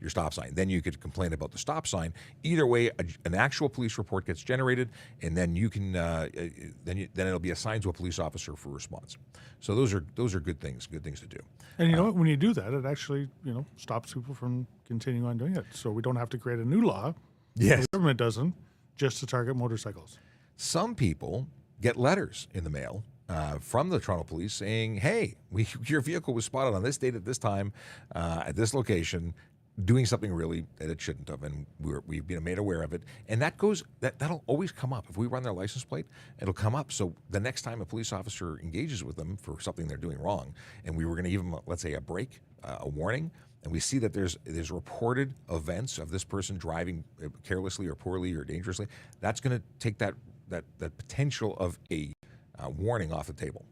your stop sign. Then you could complain about the stop sign. Either way, an actual police report gets generated, and then you can then it'll be assigned to a police officer for response. So those are good things to do. And you know what? When you do that, it actually stops people from continuing on doing it. So we don't have to create a new law. Yes, the government doesn't, just to target motorcycles. Some people get letters in the mail from the Toronto Police saying, "Hey, your vehicle was spotted on this date at this time at this location, doing something really that it shouldn't have, and we've been made aware of it." And that'll always come up if we run their license plate. It'll come up. So the next time a police officer engages with them for something they're doing wrong, and we were going to give them, let's say, a break, a warning, and we see that there's reported events of this person driving carelessly or poorly or dangerously, that's going to take that potential of a warning off the table.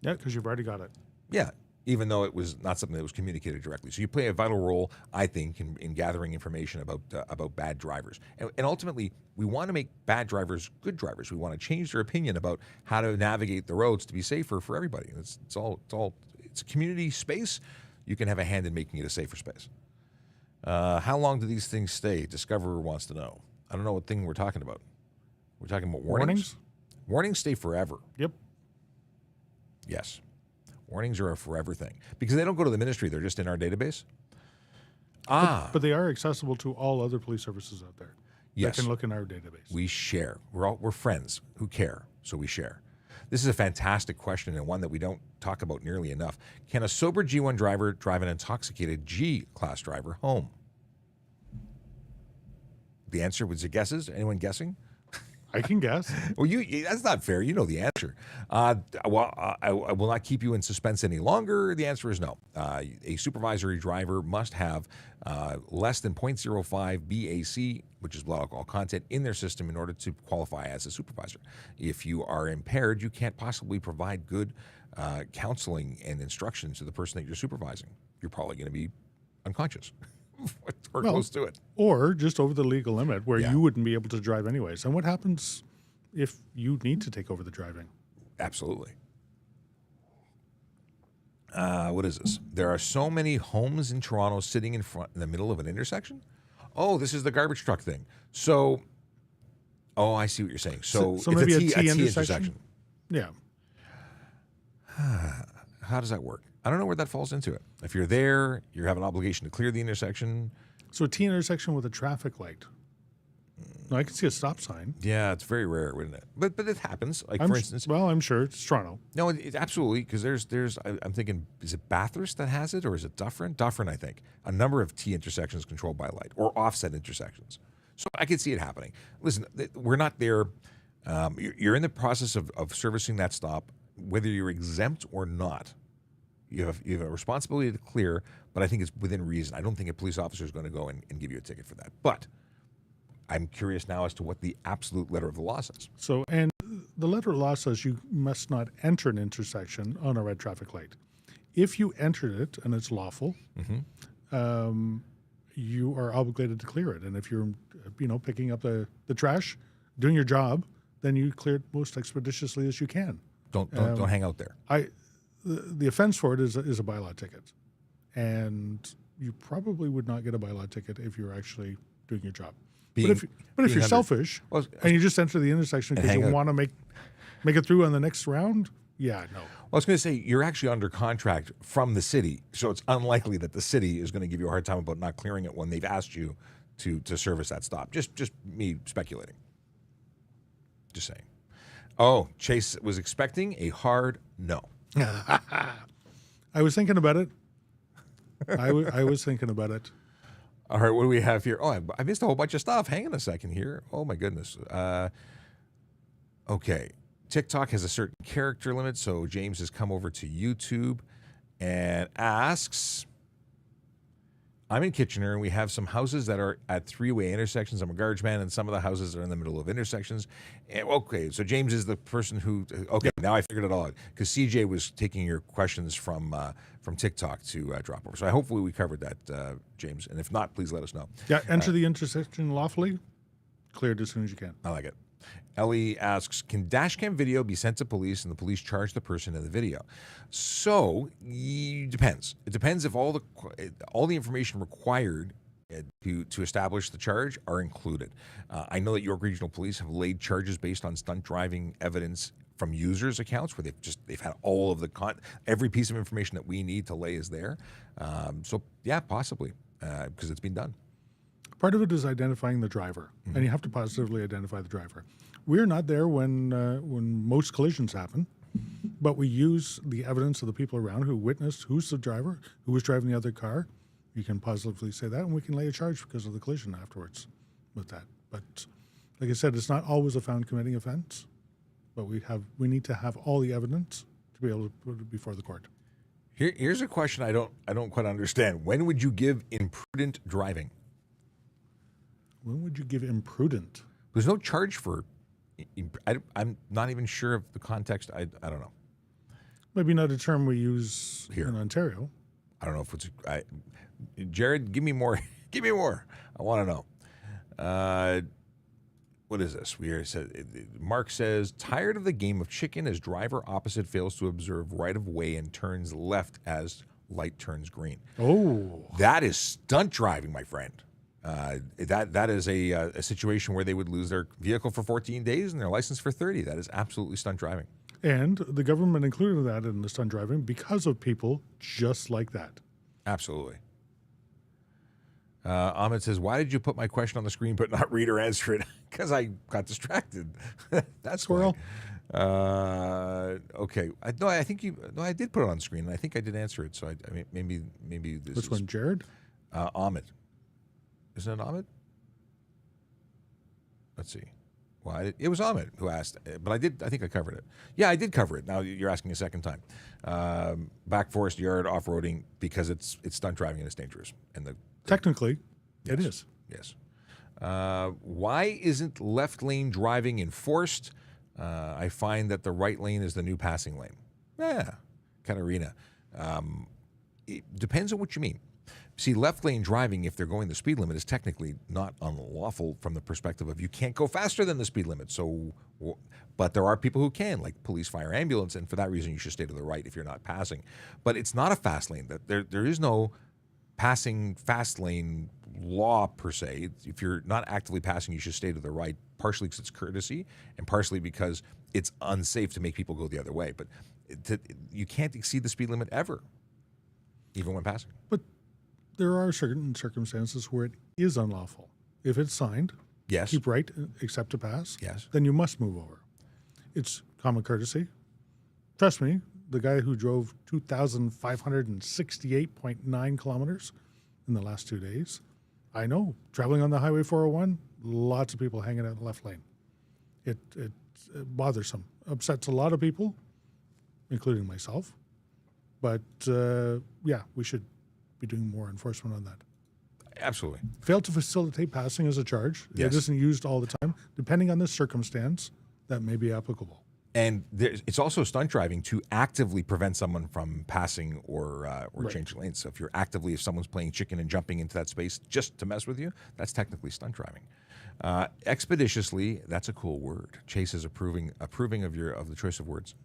Yeah, because you've already got it. Yeah, even though it was not something that was communicated directly. So you play a vital role, I think, in gathering information about bad drivers. And ultimately, we want to make bad drivers good drivers. We want to change their opinion about how to navigate the roads to be safer for everybody. It's a community space. You can have a hand in making it a safer space. How long do these things stay? Discoverer wants to know. I don't know what thing we're talking about. We're talking about warnings? Warnings stay forever. Yep. Yes. Warnings are a forever thing. Because they don't go to the ministry. They're just in our database. But they are accessible to all other police services out there. Yes. That can look in our database. We share. We're friends who care, so we share. This is a fantastic question and one that we don't talk about nearly enough. Can a sober G1 driver drive an intoxicated G-class driver home? The answer was your guesses. Anyone guessing? I can guess. Well, that's not fair. You know the answer. I will not keep you in suspense any longer. The answer is no. A supervisory driver must have less than 0.05 BAC, which is blood alcohol content, in their system in order to qualify as a supervisor. If you are impaired, you can't possibly provide good counseling and instruction to the person that you're supervising. You're probably going to be unconscious or close to it. Or just over the legal limit where Yeah. you wouldn't be able to drive anyways. And what happens if you need to take over the driving? Absolutely. What is this? There are so many homes in Toronto sitting in the middle of an intersection. Oh, this is the garbage truck thing. So, I see what you're saying. So it's maybe a T T intersection? Yeah. How does that work? I don't know where that falls into it. If you're there, you have an obligation to clear the intersection. So a T intersection with a traffic light. No, I can see a stop sign. Yeah, it's very rare, wouldn't it? But it happens. Like, I'm for instance, I'm sure it's Toronto. no, it absolutely, because I'm thinking, is it Bathurst that has it, or is it Dufferin? Dufferin, I think. A number of T intersections controlled by light, or offset intersections. So I could see it happening. Listen, we're not there. You're in the process of servicing that stop, whether you're exempt or not. You have a responsibility to clear, but I think it's within reason. I don't think a police officer is going to go and give you a ticket for that. But I'm curious now as to what the absolute letter of the law says. So, and the letter of the law says you must not enter an intersection on a red traffic light. If you entered it and it's lawful, you are obligated to clear it. And if you're, picking up the trash, doing your job, then you clear it most expeditiously as you can. Don't hang out there. The offense for it is a bylaw ticket, and you probably would not get a bylaw ticket if you're actually doing your job. But if you're selfish and you just enter the intersection because you want to make it through on the next round, yeah, no. Well, I was going to say, you're actually under contract from the city, so it's unlikely that the city is going to give you a hard time about not clearing it when they've asked you to service that stop. Just me speculating. Just saying. Oh, Chase was expecting a hard no. I was thinking about it. I was thinking about it. All right, what do we have here? Oh, I missed a whole bunch of stuff. Hang on a second here. Oh, my goodness. Okay. TikTok has a certain character limit, so James has come over to YouTube and asks, I'm in Kitchener, and we have some houses that are at three-way intersections. I'm a garbage man, and some of the houses are in the middle of intersections. And, okay, so James is the person who. Okay, now I figured it all out because CJ was taking your questions from TikTok to drop over. So hopefully we covered that, James. And if not, please let us know. Yeah, enter the intersection lawfully. Clear it as soon as you can. I like it. Ellie asks, can dashcam video be sent to police and the police charge the person in the video? So, depends. It depends if all the information required to establish the charge are included. I know that York Regional Police have laid charges based on stunt driving evidence from users' accounts where they've had all of every piece of information that we need to lay is there. So, yeah, possibly, because it's been done. Part of it is identifying the driver, and you have to positively identify the driver. We're not there when most collisions happen, but we use the evidence of the people around who witnessed who's the driver, who was driving the other car. You can positively say that, and we can lay a charge because of the collision afterwards with that. But like I said, it's not always a found committing offense, but we need to have all the evidence to be able to put it before the court. Here's a question I don't quite understand. When would you give imprudent driving? When would you give imprudent? There's no charge for. I'm not even sure of the context. I don't know. Maybe not a term we use Here in Ontario. I don't know if it's. Jared, give me more. Give me more. I want to know. What is this? Mark says, tired of the game of chicken as driver opposite fails to observe right of way and turns left as light turns green. Oh, that is stunt driving, my friend. That is a situation where they would lose their vehicle for 14 days and their license for 30. That is absolutely stunt driving. And the government included that in the stunt driving because of people just like that. Absolutely. Ahmed says, why did you put my question on the screen but not read or answer it? Because I got distracted. That's Squirrel. Okay. I did put it on the screen, and I think I did answer it. So I mean, maybe this Which one, Jared? Ahmed. Isn't it Ahmed? Let's see. Well, it was Ahmed who asked, but I think I covered it. Yeah, I did cover it. Now you're asking a second time. Back forest yard off-roading because it's stunt driving and it's dangerous. And technically, it yes, is. Yes. Why isn't left lane driving enforced? I find that the right lane is the new passing lane. Yeah, Katarina. It depends on what you mean. See, left lane driving, if they're going the speed limit, is technically not unlawful from the perspective of you can't go faster than the speed limit. So, but there are people who can, like police, fire, ambulance, and for that reason, you should stay to the right if you're not passing. But it's not a fast lane. There is no passing fast lane law per se. If you're not actively passing, you should stay to the right, partially because it's courtesy and partially because it's unsafe to make people go the other way. But you can't exceed the speed limit ever, even when passing. But there are certain circumstances where it is unlawful. If it's signed, yes, keep right, except to pass, yes, then you must move over. It's common courtesy. Trust me, the guy who drove 2,568.9 kilometers in the last 2 days, I know, traveling on the Highway 401, lots of people hanging out in the left lane. It's bothersome, upsets a lot of people, including myself. But yeah, we should be doing more enforcement on that. Absolutely. Fail to facilitate passing is a charge. Yes. It isn't used all the time. Depending on the circumstance, that may be applicable. And it's also stunt driving to actively prevent someone from passing or Right. changing lanes. So if someone's playing chicken and jumping into that space just to mess with you, that's technically stunt driving. Expeditiously, that's a cool word. Chase is approving of the choice of words.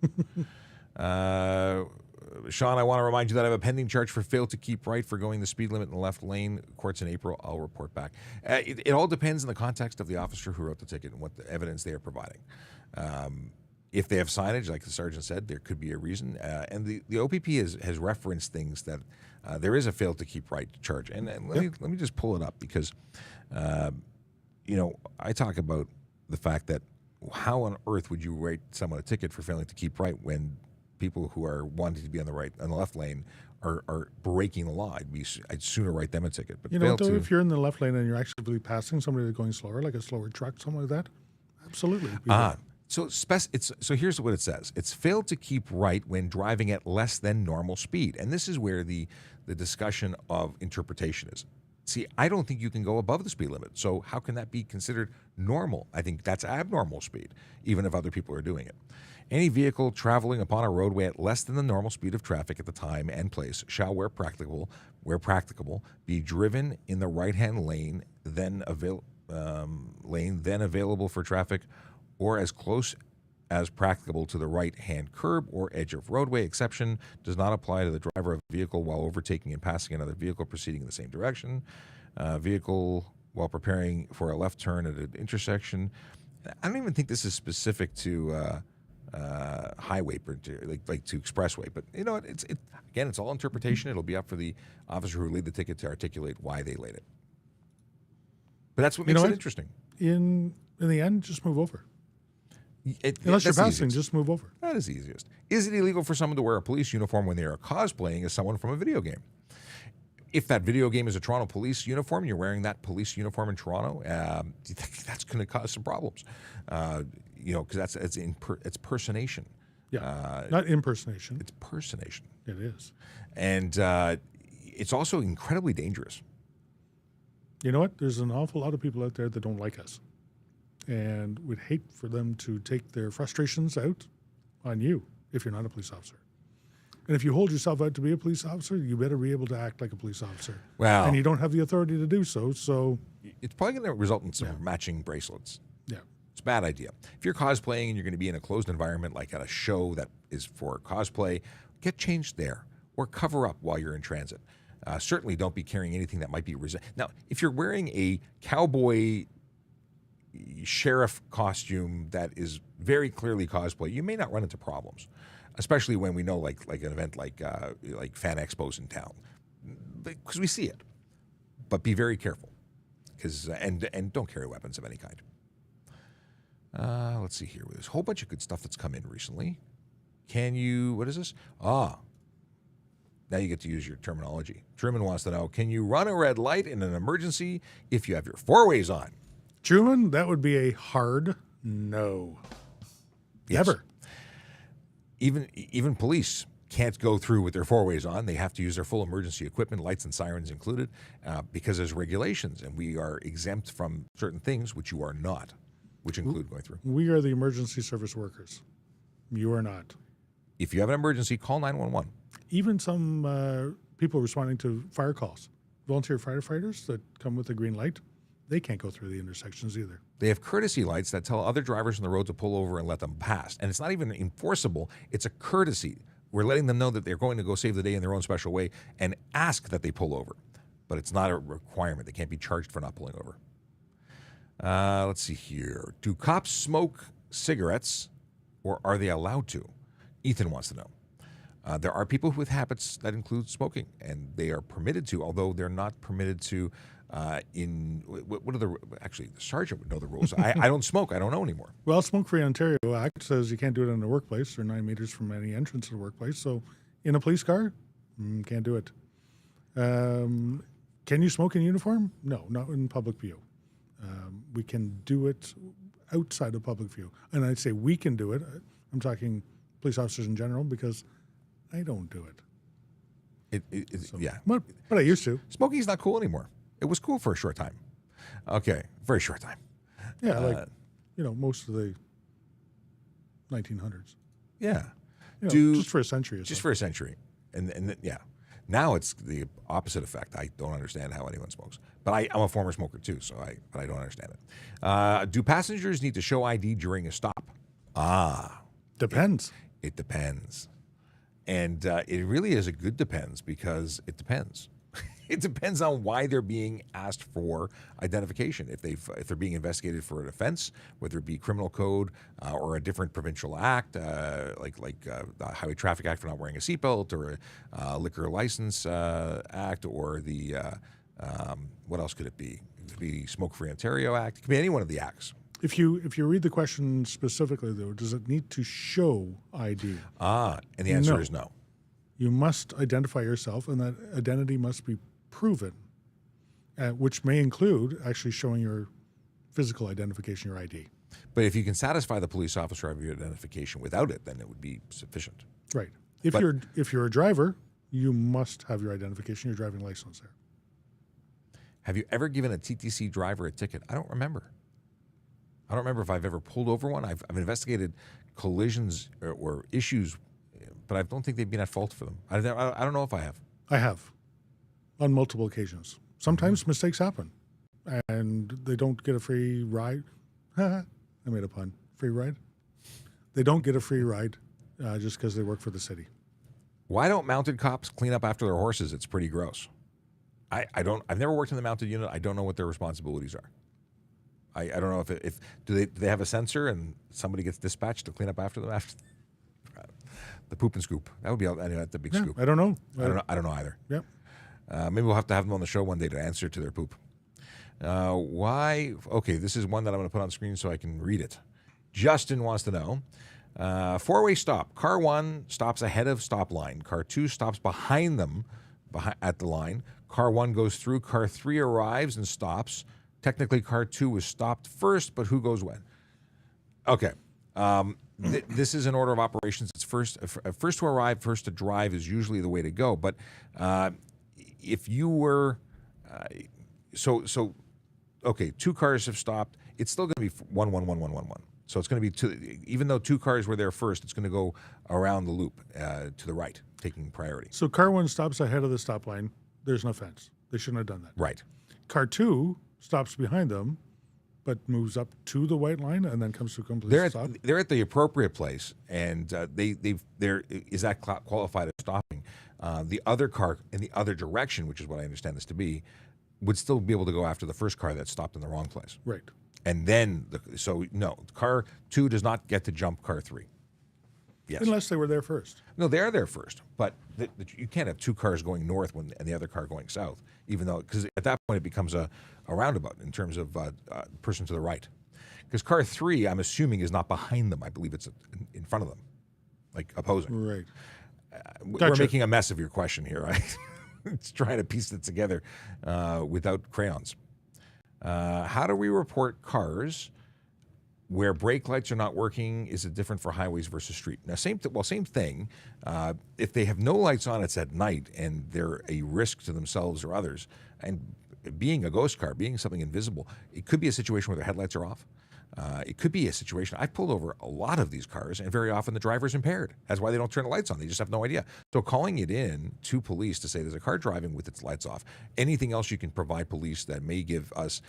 Sean, I want to remind you that I have a pending charge for fail to keep right for going the speed limit in the left lane. Courts in April. I'll report back. It all depends on the context of the officer who wrote the ticket and what the evidence they are providing. If they have signage, like the sergeant said, there could be a reason. And the OPP has referenced things that there is a fail to keep right charge. And let me just pull it up because, I talk about the fact that how on earth would you write someone a ticket for failing to keep right when people who are wanting to be on the left lane are breaking the law? I'd sooner write them a ticket. But if you're in the left lane and you're actually passing somebody that's going slower, like a slower truck, something like that, absolutely. So here's what it says. It's failed to keep right when driving at less than normal speed. And this is where the discussion of interpretation is. See, I don't think you can go above the speed limit. So how can that be considered normal? I think that's abnormal speed, even if other people are doing it. Any vehicle traveling upon a roadway at less than the normal speed of traffic at the time and place shall, where practicable, be driven in the right-hand lane, then available for traffic, or as close as practicable to the right-hand curb or edge of roadway. Exception does not apply to the driver of a vehicle while overtaking and passing another vehicle proceeding in the same direction. Vehicle while preparing for a left turn at an intersection. I don't even think this is specific to highway, like to expressway. But you know what? It's all interpretation. It'll be up for the officer who laid the ticket to articulate why they laid it. But that's what makes it interesting. In the end, just move over. Unless you're passing, just move over. That is easiest. Is it illegal for someone to wear a police uniform when they are cosplaying as someone from a video game? If that video game is a Toronto police uniform, you're wearing that police uniform in Toronto, that's going to cause some problems. Because it's personation. Yeah, not impersonation. It's personation. It is. And it's also incredibly dangerous. You know what? There's an awful lot of people out there that don't like us and would hate for them to take their frustrations out on you if you're not a police officer. And if you hold yourself out to be a police officer, you better be able to act like a police officer. Wow. And you don't have the authority to do so, so... It's probably going to result in some matching bracelets. Yeah. It's a bad idea. If you're cosplaying and you're going to be in a closed environment, like at a show that is for cosplay, get changed there or cover up while you're in transit. Certainly don't be carrying anything that might be... Now, if you're wearing a cowboy sheriff costume that is very clearly cosplay, you may not run into problems, especially when we know like an event like fan expos in town, because we see it. But be very careful, and don't carry weapons of any kind. Let's see here. There's a whole bunch of good stuff that's come in recently. What is this? Now you get to use your terminology. Truman wants to know, can you run a red light in an emergency if you have your four-ways on? Truman, that would be a hard No. Yes. Never. Even police can't go through with their four-ways on. They have to use their full emergency equipment, lights and sirens included, because there's regulations, and we are exempt from certain things, which you are not, which include going through. We are the emergency service workers. You are not. If you have an emergency, call 911. Even some people responding to fire calls, volunteer firefighters that come with a green light, they can't go through the intersections either. They have courtesy lights that tell other drivers on the road to pull over and let them pass. And it's not even enforceable. It's a courtesy. We're letting them know that they're going to go save the day in their own special way and ask that they pull over. But it's not a requirement. They can't be charged for not pulling over. Let's see here. Do cops smoke cigarettes, or are they allowed to? Ethan wants to know. There are people with habits that include smoking, and they are permitted to, although they're not permitted to what are the, actually, the sergeant would know the rules. I don't smoke. I don't know anymore. Well, Smoke Free Ontario Act says you can't do it in a workplace or 9 meters from any entrance to the workplace. So in a police car, can't do it. Can you smoke in uniform? No, not in public view. We can do it outside of public view. And I'd say we can do it. I'm talking police officers in general, because I don't do it. Yeah. But I used to. Smoking's not cool anymore. It was cool for a short time. Okay, very short time. Yeah, most of the 1900s. Yeah. Just for a century or so. Just for a century. And yeah. Now it's the opposite effect. I don't understand how anyone smokes. But I'm a former smoker too, but I don't understand it. Do passengers need to show ID during a stop? Depends. It depends. And it really is a good depends, because it depends. It depends on why they're being asked for identification. If they're being investigated for an offense, whether it be criminal code or a different provincial act, like the Highway Traffic Act for not wearing a seatbelt, or a liquor license act, or the what else could it be? It could be Smoke Free Ontario Act. It could be any one of the acts. If you read the question specifically, though, does it need to show ID? And the answer is no. You must identify yourself, and that identity must be proven, which may include actually showing your physical identification, your ID. But if you can satisfy the police officer of your identification without it, then it would be sufficient. Right. If you're a driver, you must have your identification, your driving license there. Have you ever given a TTC driver a ticket? I don't remember. I don't remember if I've ever pulled over one. I've investigated collisions or issues, but I don't think they've been at fault for them. I don't know if I have. I have, on multiple occasions. Sometimes mistakes happen, and they don't get a free ride. I made a pun. Free ride? They don't get a free ride just because they work for the city. Why don't mounted cops clean up after their horses? It's pretty gross. I've never worked in the mounted unit. I don't know what their responsibilities are. I don't know if do they have a sensor and somebody gets dispatched to clean up after them after the poop and scoop. That would be the big scoop. I don't know. I don't know either. Yep. Maybe we'll have to have them on the show one day to answer to their poop. Why? Okay, this is one that I'm going to put on screen so I can read it. Justin wants to know. Four-way stop. Car 1 stops ahead of stop line. Car 2 stops behind them at the line. Car 1 goes through. Car 3 arrives and stops. Technically, car 2 was stopped first, but who goes when? Okay. This is an order of operations. It's first to arrive, first to drive is usually the way to go. But if you were, okay, 2 cars have stopped. It's still going to be 1, 1, 1, 1, 1, 1. So it's going to be 2. Even though 2 cars were there first, it's going to go around the loop to the right, taking priority. So car 1 stops ahead of the stop line. There's no offense. They shouldn't have done that. Right. Car 2 stops behind them, but moves up to the white line and then comes to a complete stop. They're at the appropriate place, and is that qualified as stopping? The other car in the other direction, which is what I understand this to be, would still be able to go after the first car that stopped in the wrong place. Right. And then, no, car 2 does not get to jump car 3. Yes. Unless they were there first. No, they are there first, but you can't have 2 cars going north and the other car going south, even though, because at that point it becomes a roundabout in terms of person to the right. Because car 3, I'm assuming, is not behind them. I believe it's in front of them, like opposing. Right. We're making a mess of your question here, right? It's trying to piece it together without crayons. How do we report cars where brake lights are not working, is it different for highways versus street? Now, same thing. If they have no lights on, it's at night, and they're a risk to themselves or others. And being a ghost car, being something invisible, it could be a situation where their headlights are off. It could be a situation. I've pulled over a lot of these cars, and very often the driver's impaired. That's why they don't turn the lights on. They just have no idea. So calling it in to police to say there's a car driving with its lights off. Anything else you can provide police that may give us,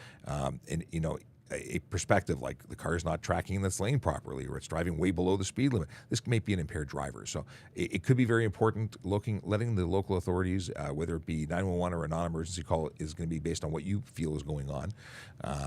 a perspective, like the car is not tracking in this lane properly, or it's driving way below the speed limit. This may be an impaired driver. So it could be very important letting the local authorities, whether it be 911 or a non-emergency call, is going to be based on what you feel is going on.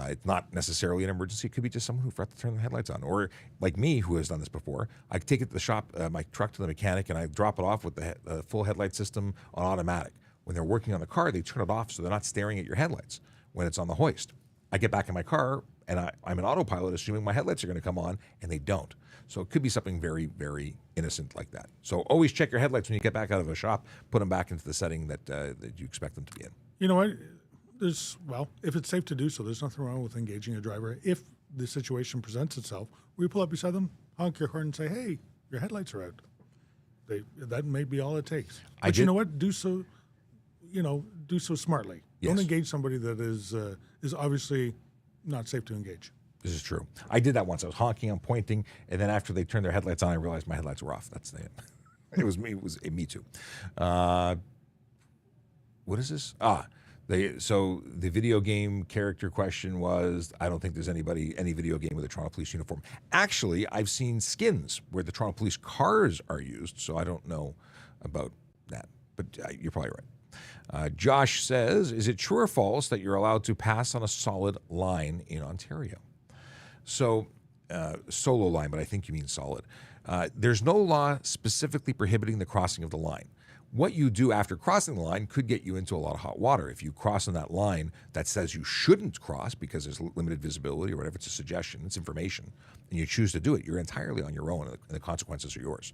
It's not necessarily an emergency. It could be just someone who forgot to turn the headlights on. Or like me, who has done this before, I take it to the shop, my truck to the mechanic, and I drop it off with the full headlight system on automatic. When they're working on the car, they turn it off so they're not staring at your headlights when it's on the hoist. I get back in my car, and I'm an autopilot assuming my headlights are going to come on, and they don't. So it could be something very, very innocent like that. So always check your headlights when you get back out of a shop. Put them back into the setting that you expect them to be in. You know what? If it's safe to do so, there's nothing wrong with engaging a driver. If the situation presents itself, we pull up beside them, honk your horn, and say, "Hey, your headlights are out." That may be all it takes. But you know what? Do so smartly. Yes. Don't engage somebody that is obviously not safe to engage. This is true. I did that once. I was honking, I'm pointing, and then after they turned their headlights on, I realized my headlights were off. That's it was me. It was me too. What is this? So the video game character question was, I don't think there's any video game with a Toronto Police uniform. Actually, I've seen skins where the Toronto Police cars are used, so I don't know about that. But you're probably right. Josh says, is it true or false that you're allowed to pass on a solid line in Ontario? So, solo line, but I think you mean solid. There's no law specifically prohibiting the crossing of the line. What you do after crossing the line could get you into a lot of hot water. If you cross on that line that says you shouldn't cross because there's limited visibility or whatever, it's a suggestion, it's information, and you choose to do it, you're entirely on your own, and the consequences are yours.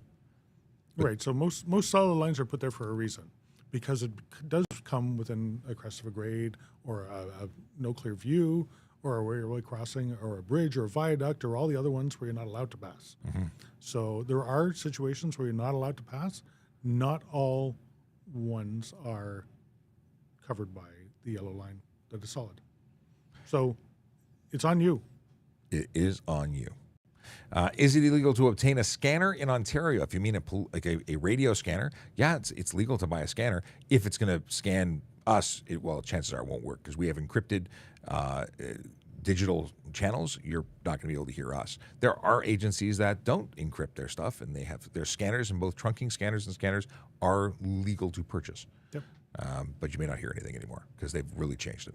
Right. So most solid lines are put there for a reason, because it does come within a crest of a grade or a no clear view or a railway crossing or a bridge or a viaduct or all the other ones where you're not allowed to pass. Mm-hmm. So there are situations where you're not allowed to pass. Not all ones are covered by the yellow line that is solid. So it's on you. It is on you. Is it illegal to obtain a scanner in Ontario? If you mean a radio scanner, yeah, it's legal to buy a scanner. If it's going to scan us, chances are it won't work because we have encrypted digital channels. You're not going to be able to hear us. There are agencies that don't encrypt their stuff, and they have their scanners, and both trunking scanners and scanners are legal to purchase. Yep. But you may not hear anything anymore because they've really changed it.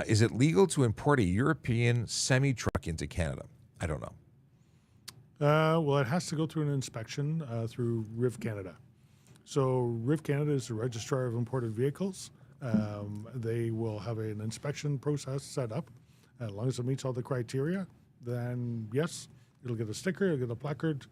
Is it legal to import a European semi-truck into Canada? I don't know. It has to go through an inspection through RIV Canada. So RIV Canada is the registrar of imported vehicles. They will have an inspection process set up. As long as it meets all the criteria, then yes, it'll get a sticker, it'll get a placard,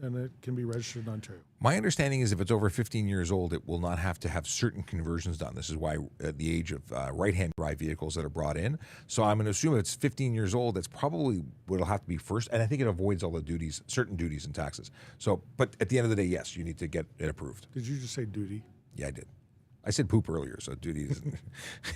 and it can be registered in Ontario. My understanding is if it's over 15 years old, it will not have to have certain conversions done. This is why the age of right-hand drive vehicles that are brought in. So I'm going to assume if it's 15 years old, that's probably what it'll have to be first. And I think it avoids all the certain duties and taxes. So, but at the end of the day, yes, you need to get it approved. Did you just say duty? Yeah, I did. I said poop earlier, so duty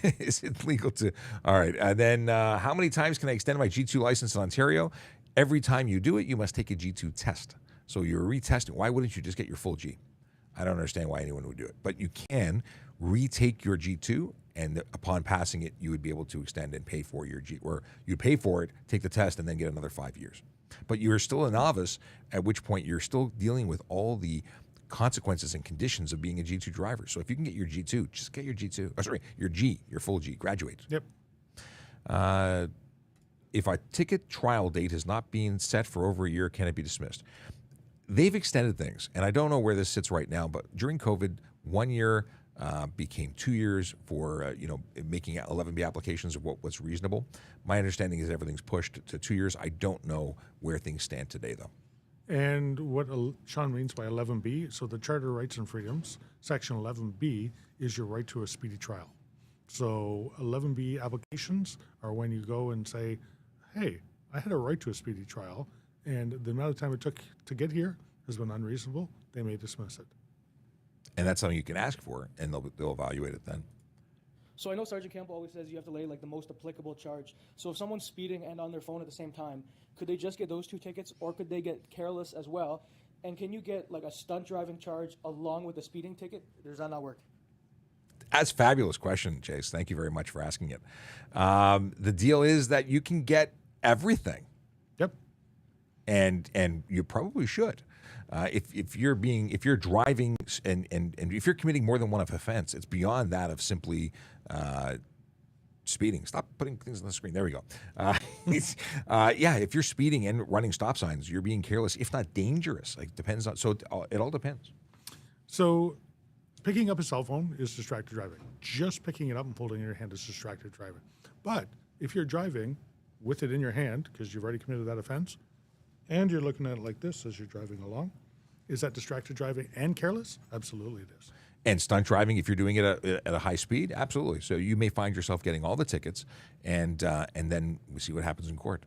is it legal to? All right. Then how many times can I extend my G2 license in Ontario? Every time you do it, you must take a G2 test. So you're retesting. Why wouldn't you just get your full G? I don't understand why anyone would do it. But you can retake your G2, and upon passing it, you would be able to extend and pay for your G, or you pay for it, take the test, and then get another 5 years. But you're still a novice, at which point you're still dealing with all the consequences and conditions of being a G2 driver. So if you can get your G2, just get your G2. Oh, sorry, your G, your full G, graduate. Yep. If a ticket trial date has not been set for over a year, can it be dismissed? They've extended things, and I don't know where this sits right now, but during COVID, 1 year became 2 years for making 11B applications of what's reasonable. My understanding is everything's pushed to 2 years. I don't know where things stand today, though. And what Sean means by 11B, so the Charter of Rights and Freedoms, Section 11B, is your right to a speedy trial. So 11B applications are when you go and say, hey, I had a right to a speedy trial, and the amount of time it took to get here has been unreasonable. They may dismiss it. And that's something you can ask for, and they'll evaluate it then. So I know Sergeant Campbell always says you have to lay like the most applicable charge. So if someone's speeding and on their phone at the same time, could they just get those 2 tickets, or could they get careless as well? And can you get like a stunt driving charge along with a speeding ticket? Or does that not work? That's a fabulous question, Chase. Thank you very much for asking it. The deal is that you can get everything. Yep. And you probably should. If you're driving and if you're committing more than one offense, it's beyond that of simply speeding. Stop putting things on the screen. There we go. If you're speeding and running stop signs, you're being careless, if not dangerous. Like depends on. So it all depends. So picking up a cell phone is distracted driving. Just picking it up and holding it in your hand is distracted driving. But if you're driving with it in your hand, because you've already committed that offense, and you're looking at it like this as you're driving along, is that distracted driving and careless? Absolutely it is. And stunt driving, if you're doing it at a high speed, absolutely. So you may find yourself getting all the tickets, and then we see what happens in court.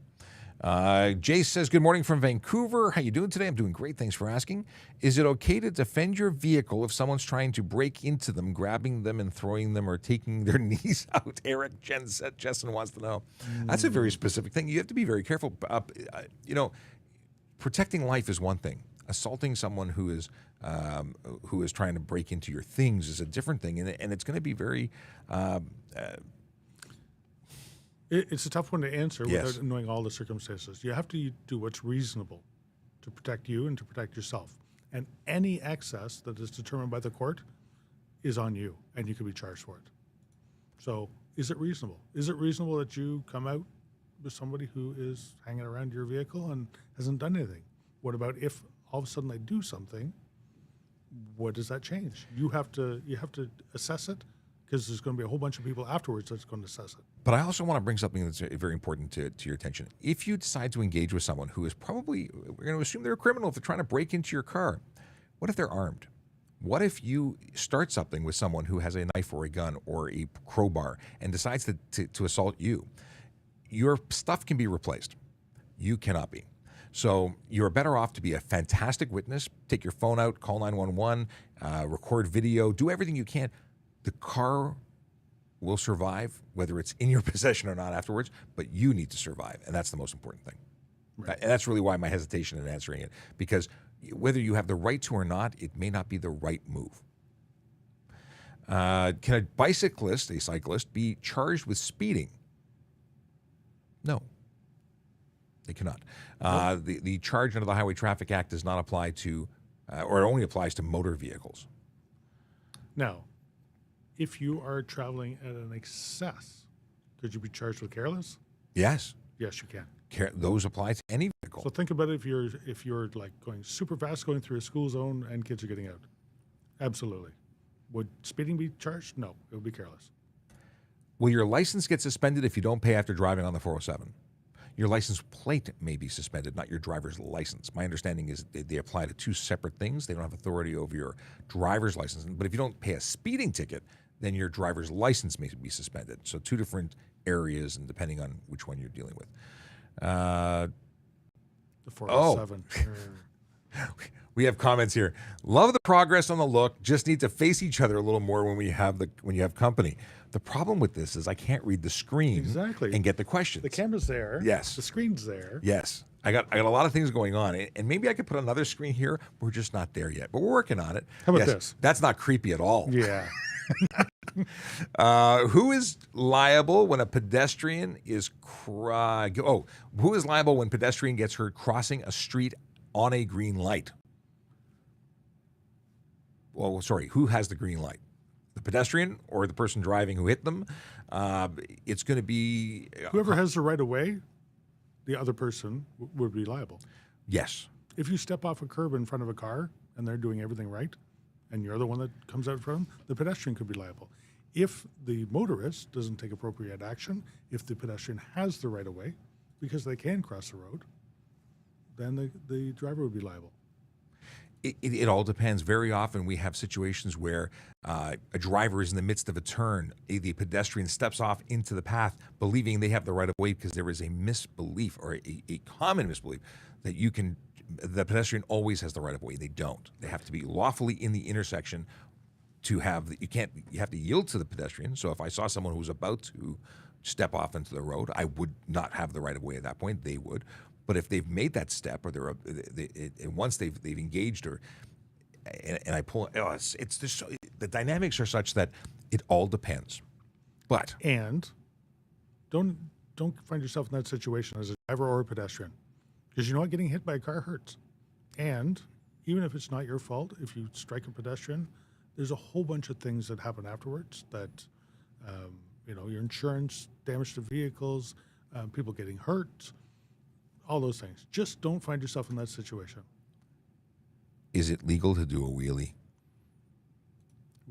Jace says, good morning from Vancouver. How you doing today? I'm doing great. Thanks for asking. Is it okay to defend your vehicle if someone's trying to break into them, grabbing them and throwing them or taking their knees out? Eric Jessen wants to know. That's a very specific thing. You have to be very careful. Protecting life is one thing. Assaulting someone who is trying to break into your things is a different thing, and it's going to be very. It's a tough one to answer Yes. without knowing all the circumstances. You have to do what's reasonable to protect you and to protect yourself. And any excess that is determined by the court is on you, and you can be charged for it. So, is it reasonable? Is it reasonable that you come out with somebody who is hanging around your vehicle and hasn't done anything? What about if all of a sudden they do something? What does that change? You have to assess it, because there's going to be a whole bunch of people afterwards that's going to assess it. But I also want to bring something that's very important to your attention. If you decide to engage with someone who is probably, we're going to assume they're a criminal if they're trying to break into your car, what if they're armed? What if you start something with someone who has a knife or a gun or a crowbar and decides to assault you? Your stuff can be replaced. You cannot be. So you're better off to be a fantastic witness, take your phone out, call 911, record video, do everything you can. The car will survive, whether it's in your possession or not afterwards, but you need to survive, and that's the most important thing. Right. And that's really why my hesitation in answering it, because whether you have the right to or not, it may not be the right move. Can a cyclist, be charged with speeding? No. They cannot. The charge under the Highway Traffic Act does not apply to, or it only applies to motor vehicles. Now, if you are traveling at an excess, could you be charged with careless? Yes. Yes, you can. Those apply to any vehicle. So think about it if you're like going super fast, going through a school zone, and kids are getting out. Absolutely. Would speeding be charged? No, it would be careless. Will your license get suspended if you don't pay after driving on the 407? Your license plate may be suspended, not your driver's license. My understanding is they apply to two separate things. They don't have authority over your driver's license. But if you don't pay a speeding ticket, then your driver's license may be suspended. So two different areas, and depending on which one you're dealing with. The 407. We have comments here. Love the progress on the look. Just need to face each other a little more when you have company. The problem with this is I can't read the screen Exactly. and get the questions. The camera's there. Yes. The screen's there. Yes. I got a lot of things going on, and maybe I could put another screen here. We're just not there yet, but we're working on it. How about this? That's not creepy at all. Yeah. Who is liable when a pedestrian is who is liable when pedestrian gets hurt crossing a street on a green light? Well, sorry, who has the green light? The pedestrian or the person driving who hit them? It's going to be Whoever has the right of way, the other person would be liable. Yes. If you step off a curb in front of a car and they're doing everything right, and you're the one that comes out in front of them, the pedestrian could be liable. If the motorist doesn't take appropriate action, if the pedestrian has the right of way, because they can cross the road, then the driver would be liable. It all depends. Very often we have situations where a driver is in the midst of a turn. The pedestrian steps off into the path, believing they have the right of way because there is a misbelief or a common misbelief that the pedestrian always has the right of way. They don't. They have to be lawfully in the intersection to have. You have to yield to the pedestrian. So if I saw someone who was about to step off into the road, I would not have the right of way at that point. They would. But if they've made that step, or once they've engaged, and I pull, it's just, the dynamics are such that it all depends. But And don't find yourself in that situation as a driver or a pedestrian, because you know what, getting hit by a car hurts. And even if it's not your fault, if you strike a pedestrian, there's a whole bunch of things that happen afterwards. That your insurance, damage to vehicles, people getting hurt. All those things. Just don't find yourself in that situation. is it legal to do a wheelie?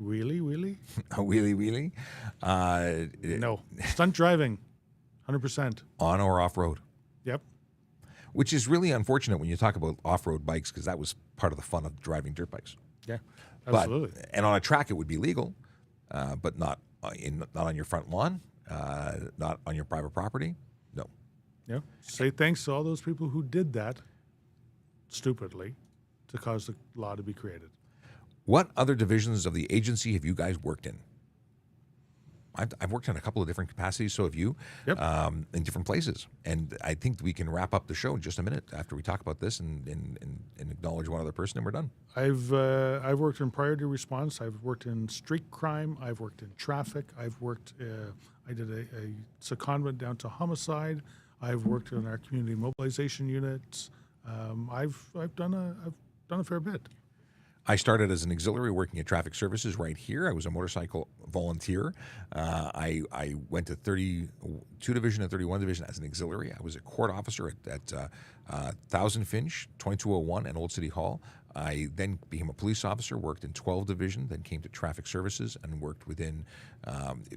Wheelie? A wheelie? No. Stunt driving, 100%. On or off road? Yep. Which is really unfortunate when you talk about off-road bikes, because that was part of the fun of driving dirt bikes. Yeah, absolutely. And on a track, it would be legal, but not on your front lawn, not on your private property. No. Yeah. Say thanks to all those people who did that stupidly to cause the law to be created. What other divisions of the agency have you guys worked in? I've worked in a couple of different capacities, so have you, Yep. in different places. And I think we can wrap up the show in just a minute after we talk about this and acknowledge one other person, and we're done. I've worked in priority response. I've worked in street crime. I've worked in traffic. I've worked. I did a secondment down to homicide. I've worked in our community mobilization units. I've done a fair bit. I started as an auxiliary working at traffic services right here. I was a motorcycle volunteer. I went to 32 Division and 31 Division as an auxiliary. I was a court officer at 1000 Finch, 2201, and Old City Hall. I then became a police officer, worked in 12 Division, then came to traffic services and worked within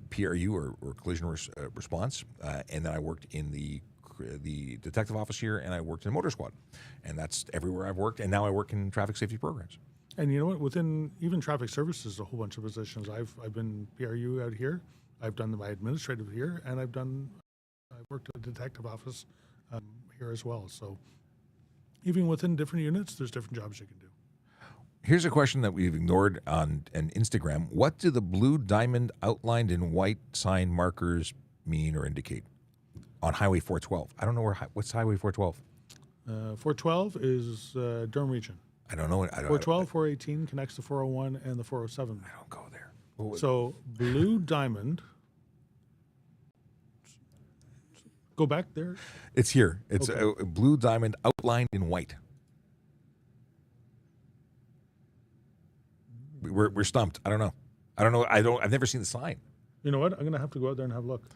PRU or collision response. And then I worked in the detective office here, and I worked in a motor squad. And that's everywhere I've worked. And now I work in traffic safety programs. And you know what? Within even traffic services, a whole bunch of positions. I've been PRU out here. I've done my administrative here, and I've worked at a detective office here as well. So even within different units, there's different jobs you can do. Here's a question that we've ignored on Instagram. What do the blue diamond outlined in white sign markers mean or indicate on Highway 412? I don't know what's Highway 412. 412 is Durham Region. I don't know. 412, 418 connects to 401 and the 407. I don't go there. So blue diamond. Go back there. It's here. It's Okay. a blue diamond outlined in white. We're stumped. I don't know. I've never seen the sign. You know what? I'm going to have to go out there and have a look.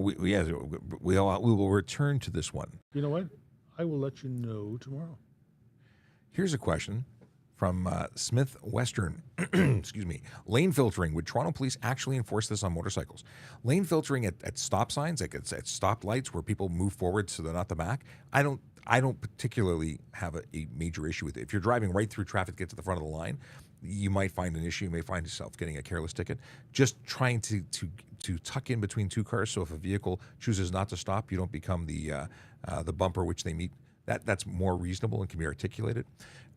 We will return to this one. You know what? I will let you know tomorrow. Here's a question from Smith Western. Excuse me. Lane filtering. Would Toronto Police actually enforce this on motorcycles? Lane filtering at stop signs, like at stop lights where people move forward so they're not the back. I don't particularly have a major issue with it. If you're driving right through traffic to get to the front of the line, you might find an issue. You may find yourself getting a careless ticket. Just trying to tuck in between two cars, so if a vehicle chooses not to stop, you don't become the bumper which they meet. That's more reasonable and can be articulated.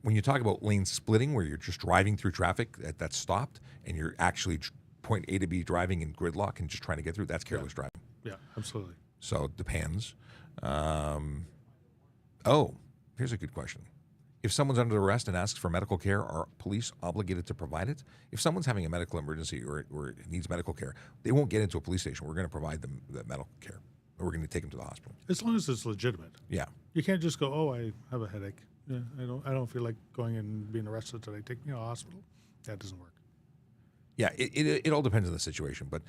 When you talk about lane splitting, where you're just driving through traffic that's stopped, and you're actually point A to B driving in gridlock and just trying to get through, that's careless driving. Yeah, absolutely. So it depends. Here's a good question. If someone's under arrest and asks for medical care, are police obligated to provide it? If someone's having a medical emergency or needs medical care, they won't get into a police station. We're going to provide them the medical care. We're going to take them to the hospital. As long as it's legitimate. Yeah. You can't just go, oh, I have a headache. Yeah, I don't feel like going and being arrested today. Take me to a hospital. That doesn't work. Yeah, it all depends on the situation. But,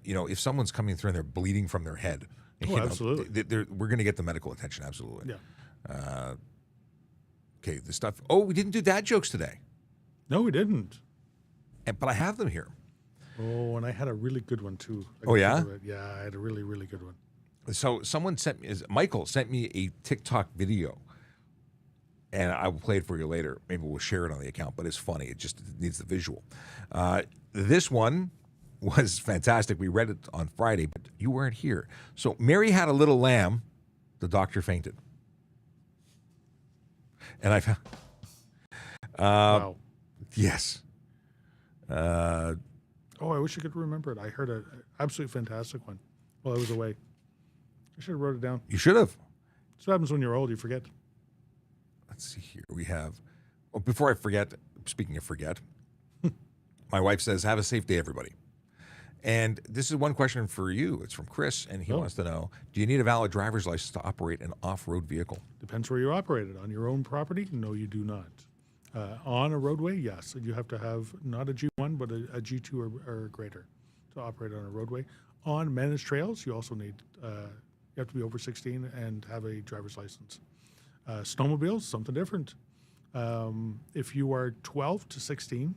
if someone's coming through and they're bleeding from their head, absolutely. We're going to get the medical attention, absolutely. Yeah. Okay, the stuff. Oh, we didn't do dad jokes today. No, we didn't. But I have them here. Oh, and I had a really good one, too. Oh, yeah? Yeah, I had a really, really good one. So Michael sent me a TikTok video and I will play it for you later. Maybe we'll share it on the account, but it's funny. It just needs the visual. This one was fantastic. We read it on Friday, but you weren't here. So Mary had a little lamb. The doctor fainted. And I found... Wow. Yes. I wish I could remember it. I heard an absolutely fantastic one while I was away. I should have wrote it down. You should have. That's what happens when you're old. You forget. Let's see here. We have... Well, before I forget, speaking of forget, my wife says, have a safe day, everybody. And this is one question for you. It's from Chris, and he wants to know, do you need a valid driver's license to operate an off-road vehicle? Depends where you operate it. On your own property? No, you do not. On a roadway? Yes. You have to have not a G1, but a G2 or greater to operate on a roadway. On managed trails, you also need, you have to be over 16 and have a driver's license. Snowmobiles, something different. If you are 12 to 16,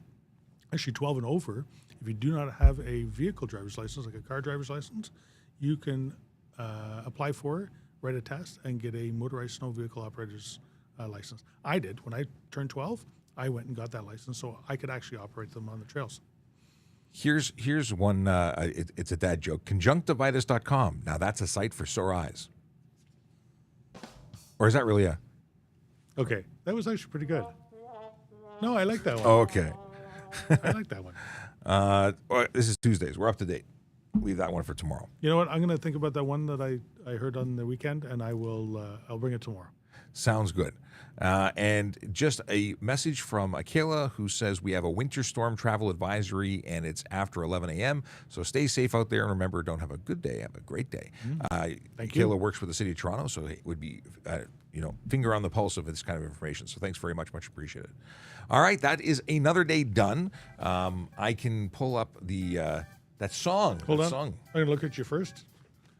actually 12 and over, if you do not have a vehicle driver's license, like a car driver's license, you can apply for it, write a test, and get a motorized snow vehicle operator's license. I did. When I turned 12, I went and got that license so I could actually operate them on the trails. Here's one, it's a dad joke. Conjunctivitis.com. Now that's a site for sore eyes. Or is that really a... Okay, that was actually pretty good. No, I like that one. Oh, okay. I like that one. This is Tuesdays. We're up to date. Leave that one for tomorrow. You know what? I'm going to think about that one that I heard on the weekend, and I'll bring it tomorrow. Sounds good. And just a message from Akela, who says we have a winter storm travel advisory, and it's after 11 a.m. So stay safe out there, and remember, don't have a good day, have a great day. Akela works for the City of Toronto, so it would be finger on the pulse of this kind of information. So thanks very much, much appreciated. All right, that is another day done. I can pull up the that song. Hold on. Song. I'm going to look at you first.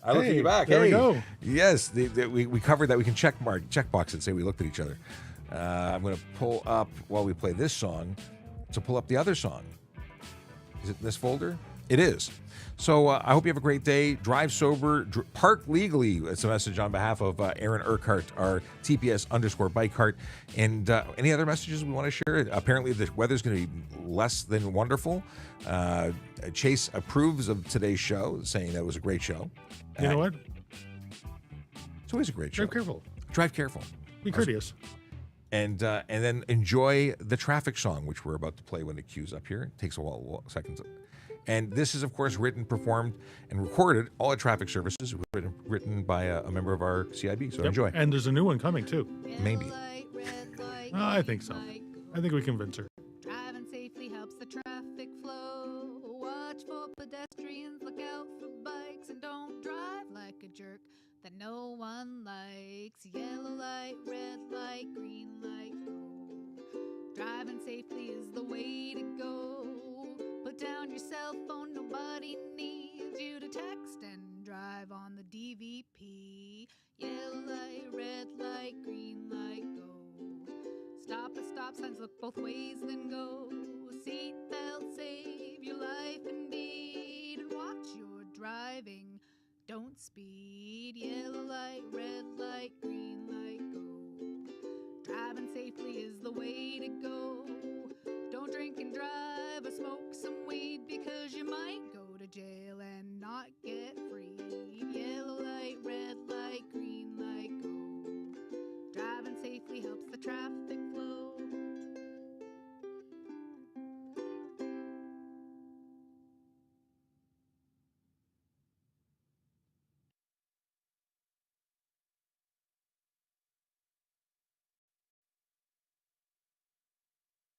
I looked at you back. There we go. Yes, we covered that. We can checkbox and say we looked at each other. I'm going to pull up, while we play this song, to pull up the other song. Is it in this folder? It is. So I hope you have a great day. Drive sober, park legally. It's a message on behalf of Aaron Urquhart, our TPS_bike cart. And any other messages we want to share? Apparently the weather's going to be less than wonderful. Chase approves of today's show, saying that it was a great show. You know what? It's always a great show. Drive careful. Drive careful. Be courteous. And then enjoy the traffic song, which we're about to play when it cues up here. It takes a while, seconds. And this is, of course, written, performed, and recorded all at Traffic Services, written by a member of our CIB. So enjoy. And there's a new one coming, too. Maybe. I think so. I think we convince her. Driving safely helps the traffic flow. Watch for pedestrians, look out for bikes, and don't drive like a jerk that no one likes. Yellow light, red light, green light, go. Driving safely is the way to go. Put down your cell phone, nobody needs you to text and drive on the DVP. Yellow light, red light, green light, go. Stop at stop signs, look both ways, then go. Seatbelt, save your life indeed. And watch your driving, don't speed. Yellow light, red light, green light, go. Driving safely is the way to go. Don't drink and drive or smoke some weed, because you might go to jail and not get